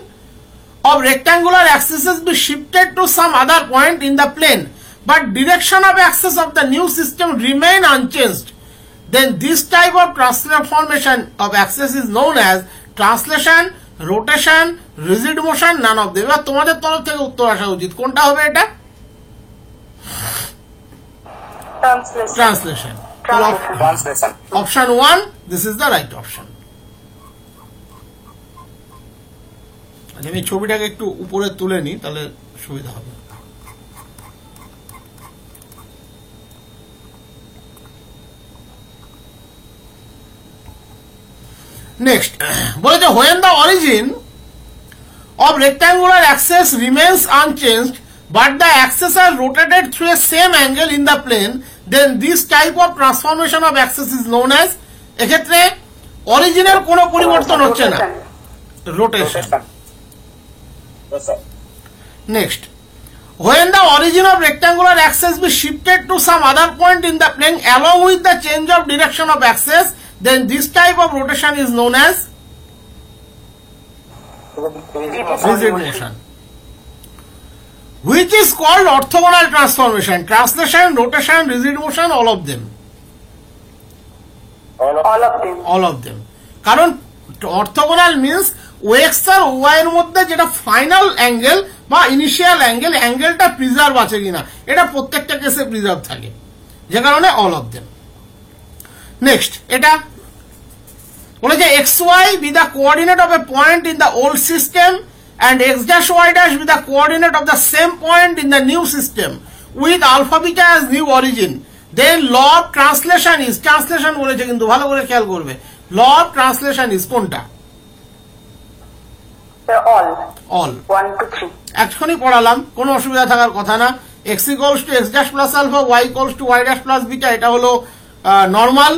of rectangular axis be shifted to some other point in the plane but direction of axis of the new system remain unchanged then this type of transformation of axis is known as translation, rotation, rigid motion, none of them. এবার তোমাদের তরফ থেকে উত্তর আসা উচিত কোনটা হবে এটা translation option 1 this is the right option আমি ছবিটাকে একটু উপরে তুলে নিই তাহলে সুবিধা হবে Next, বলেছে when the origin of rectangular axis remains unchanged but the axes are rotated through a same angle in the plane then this type of transformation of axis is known as এক্ষেত্রে অরিজিনের কোনো পরিবর্তন হচ্ছে না rotation Next, when the origin of rectangular axis be shifted to some other point in the plane along with the change of direction of axis then this type of rotation is known as rigid motion which is called orthogonal transformation translation rotation rigid motion all of them all of them কারণ orthogonal means x আর y এর মধ্যে যেটা ফাইনাল অ্যাঙ্গেল বা ইনিশিয়াল অ্যাঙ্গেলটা প্রিজার্ভ আছে কিনা এটা প্রত্যেকটা কেসে প্রিজার্ভ থাকে যে কারণে all of them Next, এটা বলেছে xy be the coordinate of a point in the old system and x dash y dash with the coordinate of the same point in the new system with alpha beta as new origin, then law of translation is, translation বলেছে কিন্তু ভালো করে খেয়াল করবে, law of translation is কোনটা? all 1 to 3 এখনই পড়ালাম, কোনো অসুবিধা থাকার কথা না। x equals to x dash plus alpha, y equals to y dash plus beta, এটা হলো নর্মাল।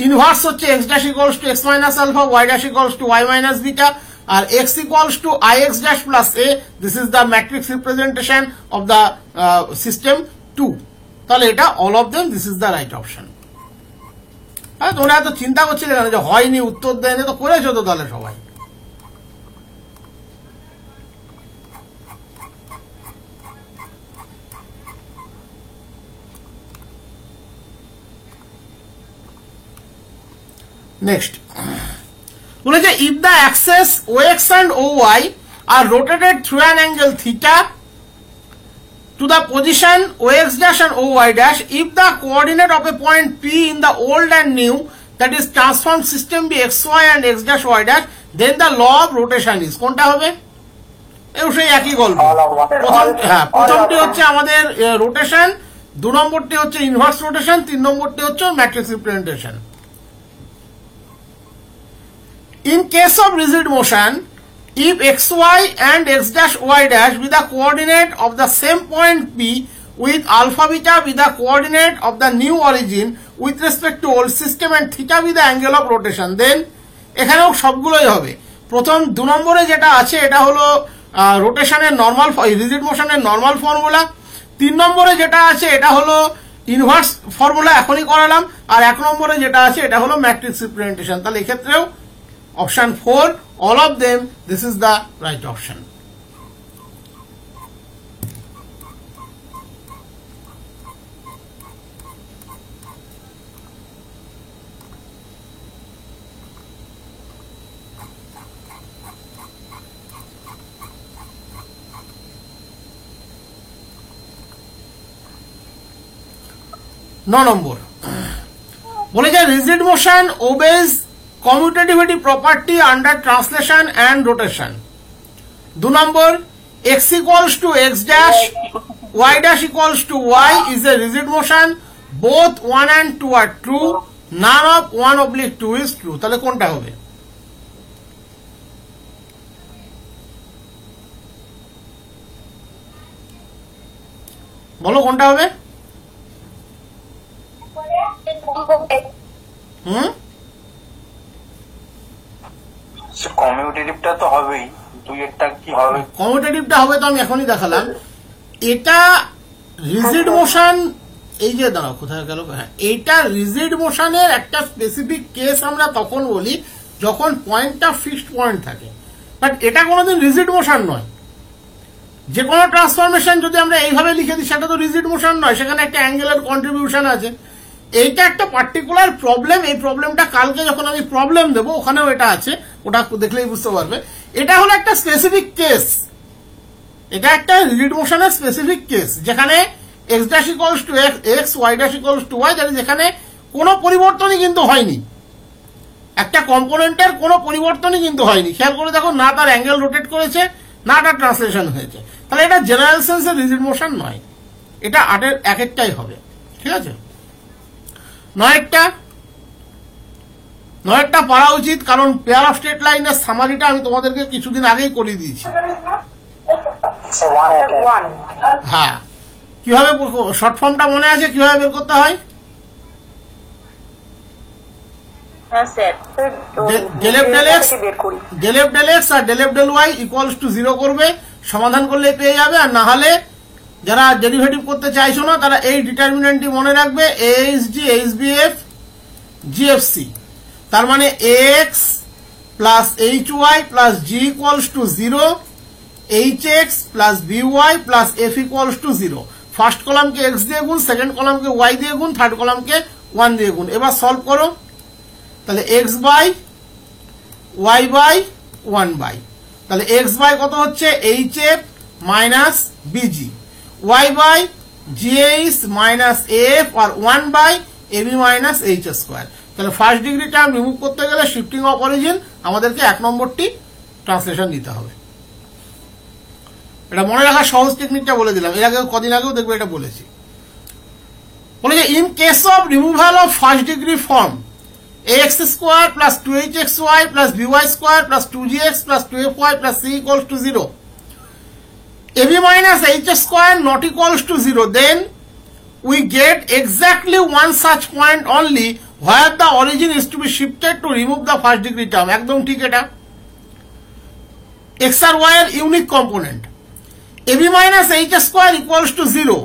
ইনভার্স হচ্ছে x dash equals to x minus alpha, y dash equals to y minus beta, আর x equals to ix dash plus a, this is the matrix representation of the system 2। তাহলে এটা all of them, this is the right option। তোমরা এত চিন্তা করছিলে কেন যে হয়নি, উত্তর দেয়নি, তো করেছো তো তাহলে সবাই। Next, বলেছে if the axes OX and OY are rotated through an angle theta to the position OX dash and OY dash, if the coordinate of a point P in the old and new, that is transformed system be XY and X dash Y dash, then the law of rotation is, কোনটা হবে? এই সেই একই গল্প। প্রথমটি হচ্ছে আমাদের রোটেশন, 2 নম্বরটি হচ্ছে ইনভার্স রোটেশন, 3 নম্বরটি হচ্ছে matrix representation. In case of rigid motion, if xy and x dash y dash with the coordinate of the same point P with alpha beta with the coordinate of the new origin with respect to old system and theta with the angle of rotation, then এখানেও সবগুলোই হবে। প্রথম 2 নম্বরে যেটা আছে এটা হলো রোটেশনের নরমাল, রিজিড মোশনের নরমাল ফর্মুলা। 3 নম্বরে যেটা আছে এটা হলো ইনভার্স ফর্মুলা, এখনই করালাম। আর 1 নম্বরে যেটা আছে এটা হলো ম্যাট্রিক্স রিপ্রেজেন্টেশন। তাহলে এক্ষেত্রেও option 4, all of them, this is the right option। নম্বর বলে যে rigid motion obeys commutativity property under translation and rotation। 2 number, x equals to x dash, y dash equals to y is a rigid motion, both 1 and 2 are true, none of 1 oblique 2 is true। তাহলে কোনটা হবে? বলো কোনটা হবে? কমিউটেটিভটা তো হবেই, দুইয়েরটা কি হবে? কমিউটেটিভটা হবে তো আমি এখনই দেখালাম। এটা রিজিড মোশন, এই যে দাঁড়াও কোথায় গেল, হ্যাঁ, এইটা রিজিড মোশনের একটা স্পেসিফিক কেস আমরা তখন বলি যখন পয়েন্টটা ফিক্সড পয়েন্ট থাকে, বাট এটা কোনোদিন রিজিড মোশন নয়। যে কোনো ট্রান্সফরমেশন যদি আমরা এইভাবে লিখে দিই সেটা তো রিজিড মোশন নয়, সেখানে একটা অ্যাঙ্গেলের কন্ট্রিবিউশন আছে। এইটা একটা পার্টিকুলার প্রবলেম, এই প্রবলেমটা কালকে যখন আমি প্রবলেম দেবো ওখানেও এটা আছে, ওটা দেখলেই বুঝতে পারবে। এটা হলো একটা স্পেসিফিক কেস, এটা একটা রিজিড মোশনের স্পেসিফিক কেস যেখানে x dash equals to x, y dash equals to y, যেখানে কোনো পরিবর্তনই কিন্তু হয়নি, একটা কম্পোনেন্টের কোনো পরিবর্তনই কিন্তু হয়নি। খেয়াল করে দেখো, না তার অ্যাঙ্গেল রোটেট করেছে, না তার ট্রান্সলেশন হয়েছে। তাহলে এটা জেনারেল সেন্সের রিজিড মোশন নয়, এটা 8-এর এক একটাই হবে। ঠিক আছে, নয়েরটা পড়া উচিত, কারণ পেয়ার অফ স্ট্রেট লাইনের সামারিটা আমি তোমাদেরকে কিছুদিন আগেই করে দিয়েছি। হ্যাঁ, কিভাবে শর্ট ফর্মটা মনে আছে, কিভাবে বের করতে হয়? del f del x আর del f del y equals to 0 করবে, সমাধান করলে পেয়ে যাবে। আর না হলে যারা ডেরিভেটিভ করতে চাইছো না তারা এই ডিটারমিনেন্টটি মনে রাখবে, AHG HBF GFC, তার মানে AX plus HY plus G equals to 0, HX plus BY plus F equals to 0। First কলামকে x দিয়ে গুণ, সেকেন্ড কলামকে y দিয়ে গুণ, থার্ড কলামকে 1 দিয়ে গুণ। এবার সলভ করো, তাহলে x by y by 1 by, তাহলে x বাই কত হচ্ছে HF minus BG, y by GH minus AF আর 1 by AB minus H square. তাহলে ফার্স্ট ডিগ্রি টার্ম রিমুভ করতে গেলে শিফটিং অফ অরিজিন আমাদেরকে 1 নম্বরটি ট্রান্সলেশন দিতে হবে। এটা মনে রাখার সহজ টেকনিকটা বলে দিলাম, এর আগেও কদিন আগেও দেখবে এটা বলেছি। বলে যে in case of removal of first degree form ax square plus 2hxy plus by square plus 2gx plus 2fy plus c equals to 0, ab minus h square not equals to 0, then we get exactly one such point only where the origin is to be shifted to remove the first degree term. একদম ঠিক এটা। x আর y এর unique component ab minus h square equals to 0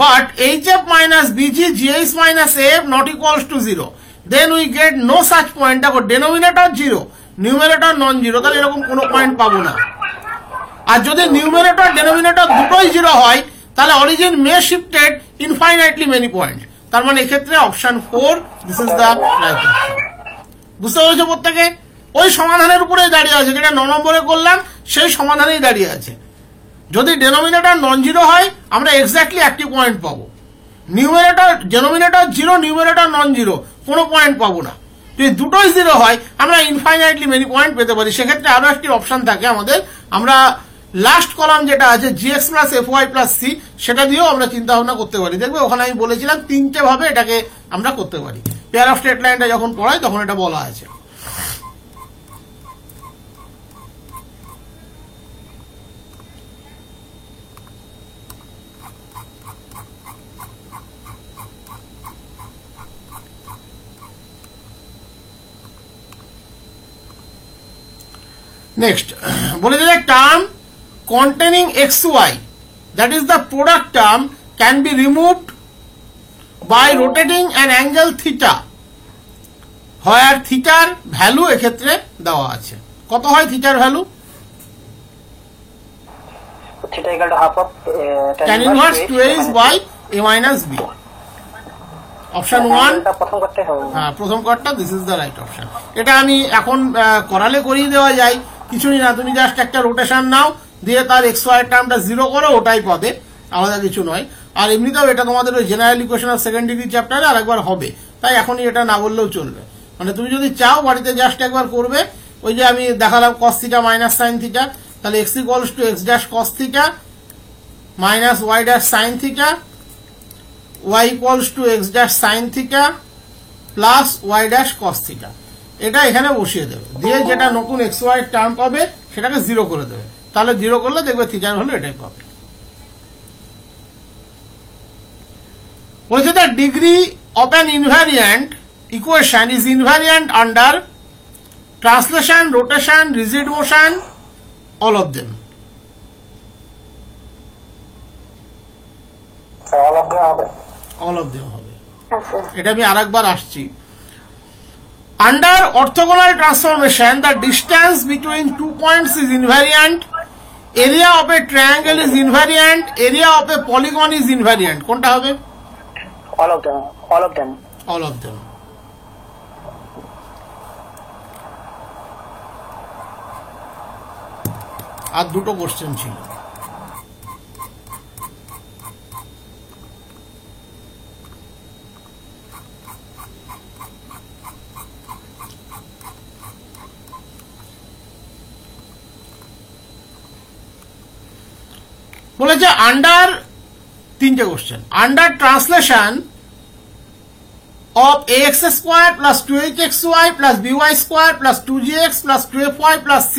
but hf minus bg gh minus af not equals to 0, then we get no such point. দেখো ডেনোমিনেটর 0 নিউমারেটর নন জিরো, তাহলে এরকম কোনো পয়েন্ট পাবো না। আর যদি নিউমারেটর ডেনোমিনেটর দুটোই 0 হয় তাহলে অরিজিন মে শিফটেড ইনফাইনাইটলি মেনি পয়েন্ট। তার মানে এক্ষেত্রে option 4 this is the right option. বুঝতে পেরেছো প্রত্যেকে? ওই সমাধানের উপরেই দাঁড়িয়ে আছে, যেটা 9 নম্বরে করলাম সেই সমাধানেই দাঁড়িয়ে আছে। যদি ডেনোমিনেটর নন জিরো হয় আমরা এক্স্যাক্টলি একটি পয়েন্ট পাবো, numerator denominator 0 numerator non zero কোনো পয়েন্ট পাবো না। যদি দুটোই 0 হয় আমরা ইনফাইনাইটলি মেনি পয়েন্ট পেতে পারি। সেক্ষেত্রে আরো একটি অপশন থাকে আমাদের, আমরা লাস্ট কলাম যেটা আছে gx plus fy plus c সেটা দিয়েও আমরা চিন্তা ভাবনা করতে পারি। দেখবে ওখানে আমি বলেছিলাম 3টে ভাবে এটাকে আমরা করতে পারি। পেয়ার অফ স্ট্রেট লাইনটা যখন পড়াই তখন এটা বলা আছে। নেক্সট বলে দিলে term containing xy, that is the product term, can be removed by rotating an angle theta where থিটার ভ্যালু এক্ষেত্রে দেওয়া আছে। কত হয় থিটার value? theta equal to half of tan inverse 2a by a minus b। Option 1 প্রথম করতে হবে। হ্যাঁ, প্রথম কার্ডটা this is the right option. এটা আমি এখন করালে করিয়ে দেওয়া যায়, কিছুই না, তুমি জাস্ট একটা রোটেশন নাও, দিয়ে তার এক্স ওয়াই টার্মটা 0 করো, ওটাই পাবে, আলাদা কিছু নয়। আর এমনিতেও এটা তোমাদের ওই general equation of second degree চ্যাপ্টারে আরেকবার হবে, তাই এখনই এটা না বললেও চলবে। মানে তুমি যদি চাও বাড়িতে জাস্ট একবার করবে, ওই যে আমি দেখালাম cos theta minus sine theta, তাহলে x equals to x dash cos theta minus Y dash sine theta, y equals to x dash sine theta plus Y dash cos theta, এটা এখানে বসিয়ে দেবে, দিয়ে যেটা নতুন এক্স ওয়াই টার্ম পাবে সেটাকে 0 করে দেবে, তাহলে 0 করলে দেখবে থিটার হলো এটাই পাবে। বলছে the degree of an invariant equation is invariant under translation, rotation, rigid motion, all of them. All of them হবে। এটা আমি আরেকবার আসছি। Under orthogonal transformation, the distance between 2 points is invariant. Area of a triangle is invariant. Area of a polygon is invariant. কোনটা হবে? all of them all of them all of them। আর দুটো কোশ্চেন ছিল। বলেছে আন্ডার, 3টে question, under translation of ax square plus 2hxy plus by square plus 2gx plus 2fy plus c,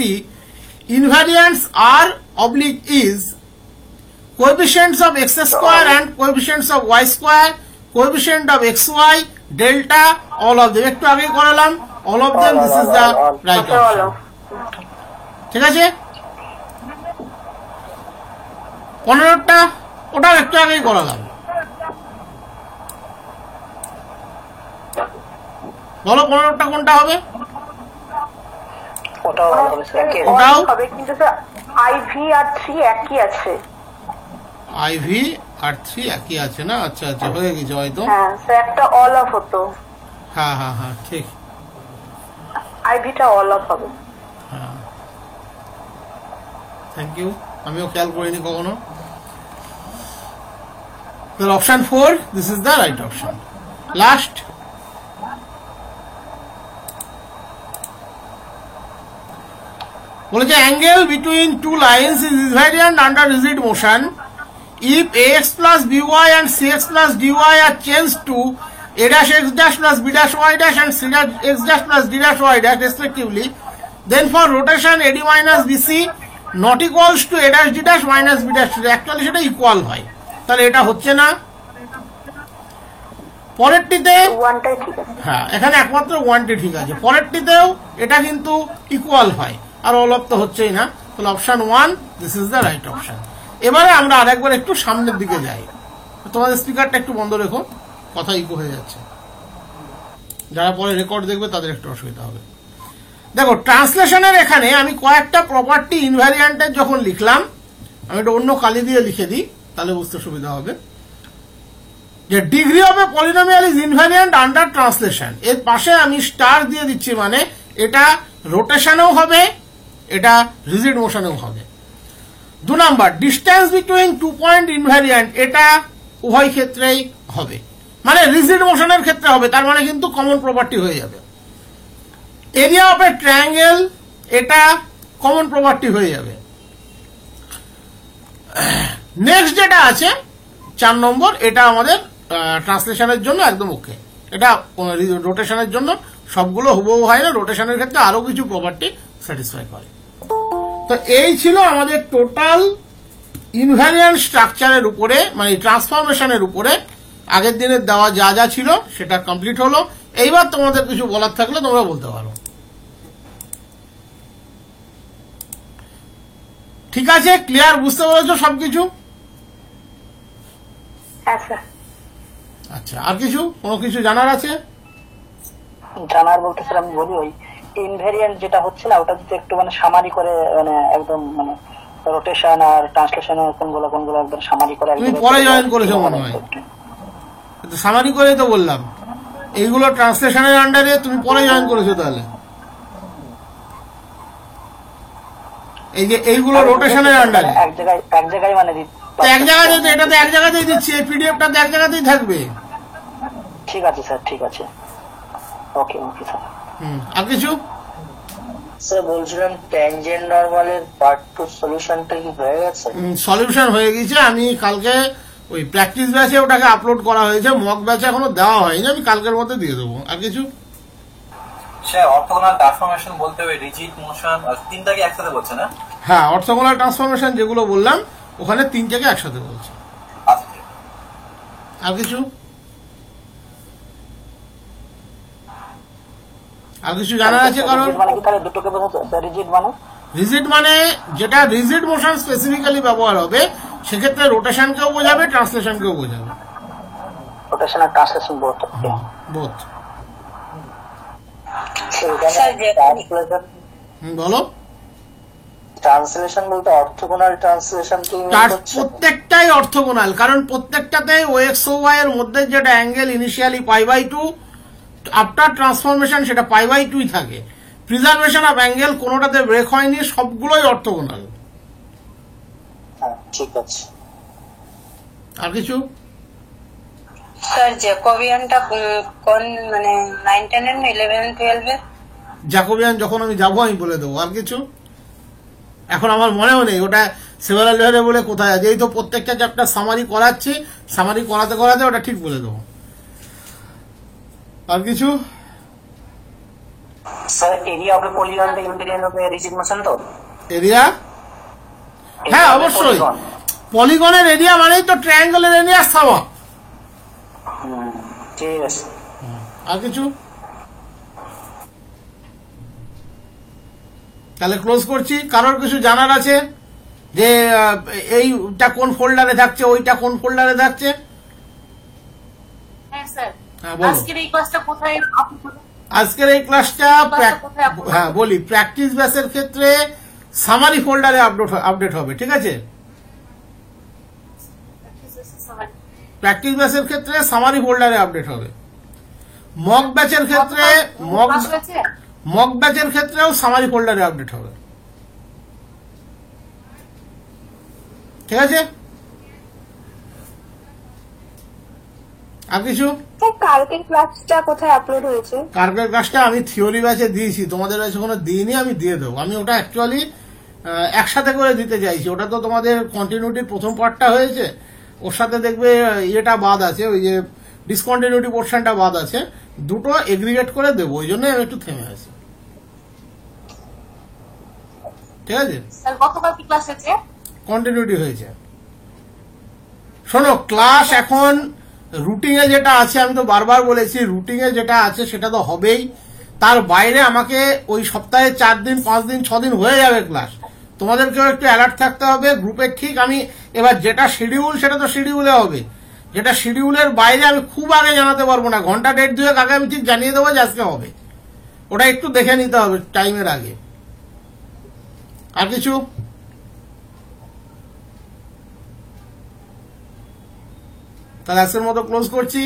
invariants are oblique is coefficients of x square and coefficients of y square, coefficient of xy, delta, all of them। একটু আগে করালাম all of them, this is the right option। ঠিক আছে, 15টা ওটাও একটু আগেই করালাম। বলো 15টা কোনটা হবে? ওটাও হবে, কিন্তু স্যার আইভি আর 3 একই আছে। আইভি আর 3 একই আছে না? আচ্ছা আচ্ছা, হয়ে গেছে হয়তো। হ্যাঁ স্যার, একটা অল অফ হতো। হ্যাঁ হ্যাঁ হ্যাঁ, ঠিক, আইভিটা অল অফ হবে। হ্যাঁ, থ্যাংক ইউ, আমিও খেয়াল করিনি কখনো। Option 4 this is the right option. Last বলেছে angle between two lines is invariant under rigid motion if ax plus by and cx plus dy are changed to a dash x dash plus b dash y dash and c dash x dash plus d dash y dash respectively, then for rotation ad minus bc not equals to a dash d dash minus b dash c, actually সেটা ইকুয়াল হয়, তাহলে এটা হচ্ছে না। পরেরটিতে ওয়ানটাই ঠিক আছে। হ্যাঁ, এখানে একমাত্র ওয়ানটি ঠিক আছে, পরেরটিতেও এটা কিন্তু ইকুয়াল হয়, আর অলপ তো হচ্ছেই না, তাহলে option 1 this is the right option. এবারে আমরা আরেকবার একটু সামনের দিকে যাই, তোমাদের স্পিকারটা একটু বন্ধ রেখো, কথা ইকো হয়ে যাচ্ছে, যারা পরে রেকর্ড দেখবে তাদের একটু অসুবিধা হবে। দেখো ট্রান্সলেশনের এখানে আমি কয়েকটা প্রপার্টি ইনভ্যারিয়ান্টের যখন লিখলাম, আমি এটা অন্য কালি দিয়ে লিখে দিই তাহলে বুঝতে সুবিধা হবে, যে degree of A polynomial is invariant under translation, এর পাশে আমি স্টার দিয়ে দিচ্ছি, মানে এটা রোটেশনেও হবে, এটা রিজিড মোশনেও হবে। 2 number, distance between 2 point invariant, এটা উভয় ক্ষেত্রেই হবে, মানে রিজিড মোশনের ক্ষেত্রে হবে, তার মানে কিন্তু কমন প্রপার্টি হয়ে যাবে। এরিয়া অফ এ ট্রায়াঙ্গেল, এটা কমন প্রপার্টি হয়ে যাবে। নেক্সট যেটা আছে 4 নম্বর, এটা আমাদের ট্রান্সলেশনের জন্য একদম ওকে, এটা রোটেশনের জন্য সবগুলো হুবহু হয় না, রোটেশনের ক্ষেত্রে আরো কিছু প্রপার্টি স্যাটিসফাই করে। তো এই ছিল আমাদের টোটাল ইনভ্যারিয়ান্ট স্ট্রাকচারের উপরে, মানে ট্রান্সফরমেশনের উপরে আগের দিনের দেওয়া যা যা ছিল সেটা কমপ্লিট হলো। এইবার তোমাদের কিছু বলার থাকলে তোমরা বলতে পারো। ঠিক আছে, ক্লিয়ার, বুঝতে পেরেছো সবকিছু? হ্যাঁ স্যার। আচ্ছা, আর কিছু কোনো কিছু জানার আছে? জানার বলতে স্যার আমি বলি, ওই ইনভেরিয়েন্ট যেটা হচ্ছে না, ওটা যদি একটু মানে সামারি করে, মানে একদম মানে রোটেশন আর ট্রান্সলেশনের কোনগুলো একদম সামারি করে। তুমি পরে জয়েন করেছো মনে হয়, সামারি করে তো বললাম, এইগুলো ট্রান্সলেশনের আন্ডারে তুমি পরে জয়েন করেছো, তাহলে এই যে এইগুলো রোটেশনের আন্ডারে এক জায়গায় মানে এক জায়গাতে, এটাতে এক জায়গাতেই দিচ্ছি, এই পিডিএফটাতে এক জায়গাতেই থাকবে। ঠিক আছে স্যার, ঠিক আছে, ওকে ওকে স্যার। আর কিছু? স্যার বলছিলাম ট্যানজেন্ট নরমালের পার্ট 2 সলিউশনটা কি হয়ে গেছে? সলিউশন হয়ে গেছে, আমি কালকে ওই প্র্যাকটিস ব্যাচে ওটাকে আপলোড করা হয়েছে, মক ব্যাচে এখনো দেওয়া হয়নি, আমি কালকের মধ্যে দিয়ে দেবো। আর কিছু? স্যার অর্থোগোনাল ট্রান্সফরমেশন বলতে হবে রিজিড মোশন, তিনটাকে একসাথে বলছে না? হ্যাঁ, অর্থোগোনাল ট্রান্সফরমেশন যেগুলো বললাম ওখানে 3টাকে একসাথে বলছে। আচ্ছা, আর কিছু? আর কিছু জানার আছে কারণ? মানে কি তাহলে দুটোকে বোঝাচ্ছে রিজিড মানে? রিজিড মানে যেটা রিজিড মোশন স্পেসিফিক্যালি ব্যবহার হবে, সেক্ষেত্রে রোটেশনকেও বোঝাবে, ট্রান্সলেশনকেও বোঝাবে, রোটেশন আর ট্রান্সলেশন বোথ। বোথ। বলো। ট্রান্সলেশন বলতে অর্থোগোনাল ট্রান্সলেশন কি? প্রত্যেকটাই অর্থোগোনাল, কারণ প্রত্যেকটাতে ওএক্স ও ওয়াই এর মধ্যে যেটা অ্যাঙ্গেল ইনিশিয়ালি π/2, আফটার ট্রান্সফরমেশন সেটা π/2 থাকে। প্রিজার্ভেশন অফ অ্যাঙ্গেল কোনোটাতে ব্রেক হয়নি, সবগুলোই অর্থোগোনাল। ঠিক আছে। আর কিছু? স্যার জ্যাকোবিয়ানটা কোন মানে 9 10 এর 11 12 এর? জ্যাকোবিয়ান যখন আমি যাবো আমি বলে দেবো। আর কিছু? এখন আমার মনেও নেই ওটা সেভারাল লেয়ারে বলে কোথায় আছে, এই তো প্রত্যেকটা চ্যাপ্টার সামারি করাচ্ছি, সামারি করাতে করাতে ওটা ঠিক বলে দেবো। আর কিছু? Sir area of a polygon টা invariant of a rigid motion তো? এরিয়া? হ্যাঁ অবশ্যই, পলিগনের এরিয়া মানেই তো ট্রায়াঙ্গেলের এরিয়া সামা। ঠিক আছে। আর কিছু? তাহলে ক্লোজ করছি। কারোর কিছু জানার আছে যে এইটা কোন ফোল্ডারে থাকছে, ওইটা কোন ফোল্ডারে থাকছে? হ্যাঁ স্যার, হ্যাঁ বলো। আজকের এই ক্লাসটা কোথায়? আজকের এই ক্লাসটা হ্যাঁ বলি, প্র্যাকটিস ব্যাচের ক্ষেত্রে সামারি ফোল্ডারে আপডেট হবে, ঠিক আছে? প্র্যাকটিস ব্যাচের ক্ষেত্রে সামারি ফোল্ডারে আপডেট হবে। মক ব্যাচের ক্ষেত্রে মক ব্যাচের ক্ষেত্রেও সামারি ফোল্ডারে আপডেট হবে, ঠিক আছে? আর কিছু? কালকের ক্লাসটা কোথায় আপলোড হয়েছে? কালকের ক্লাসটা আমি থিওরি ব্যাচে দিয়েছি, তোমাদের ব্যাচে কোনো দিইনি, আমি দিয়ে দেবো। আমি ওটা অ্যাকচুয়ালি একসাথে করে দিতে চাইছি। ওটা তো তোমাদের কন্টিনিউটির প্রথম পার্টটা হয়েছে, ওর সাথে দেখবে ইয়েটা বাদ আছে, ওই যে ডিসকন্টিনিউটি পোর্শনটা বাদ আছে, দুটো এগ্রিগেট করে দেবো, ওই জন্য আমি একটু থেমে আছি। ঠিক আছে, স্যার গতকাল কি ক্লাস হয়েছে? কন্টিনিউটি হয়েছে। শোনো, ক্লাস এখন রুটিং এ যেটা আছে, আমি তো বারবার বলেছি রুটিং এ যেটা আছে সেটা তো হবেই, তার বাইরে আমাকে ওই সপ্তাহে 4 দিন 5 দিন 6 দিন হয়ে যাবে ক্লাস। তোমাদেরকেও একটু অ্যালার্ট থাকতে হবে গ্রুপে। ঠিক আমি এবার যেটা শিডিউল সেটা তো শিডিউলে হবে, যেটা শিডিউলের বাইরে আমি খুব আগে জানাতে পারবো না, ঘন্টা 1.5-2 আগে আমি ঠিক জানিয়ে দেবো যে আজকে হবে। ওটা একটু দেখে নিতে হবে টাইমের আগে। আর কিছু? তাহলে আজকের মতো ক্লোজ করছি।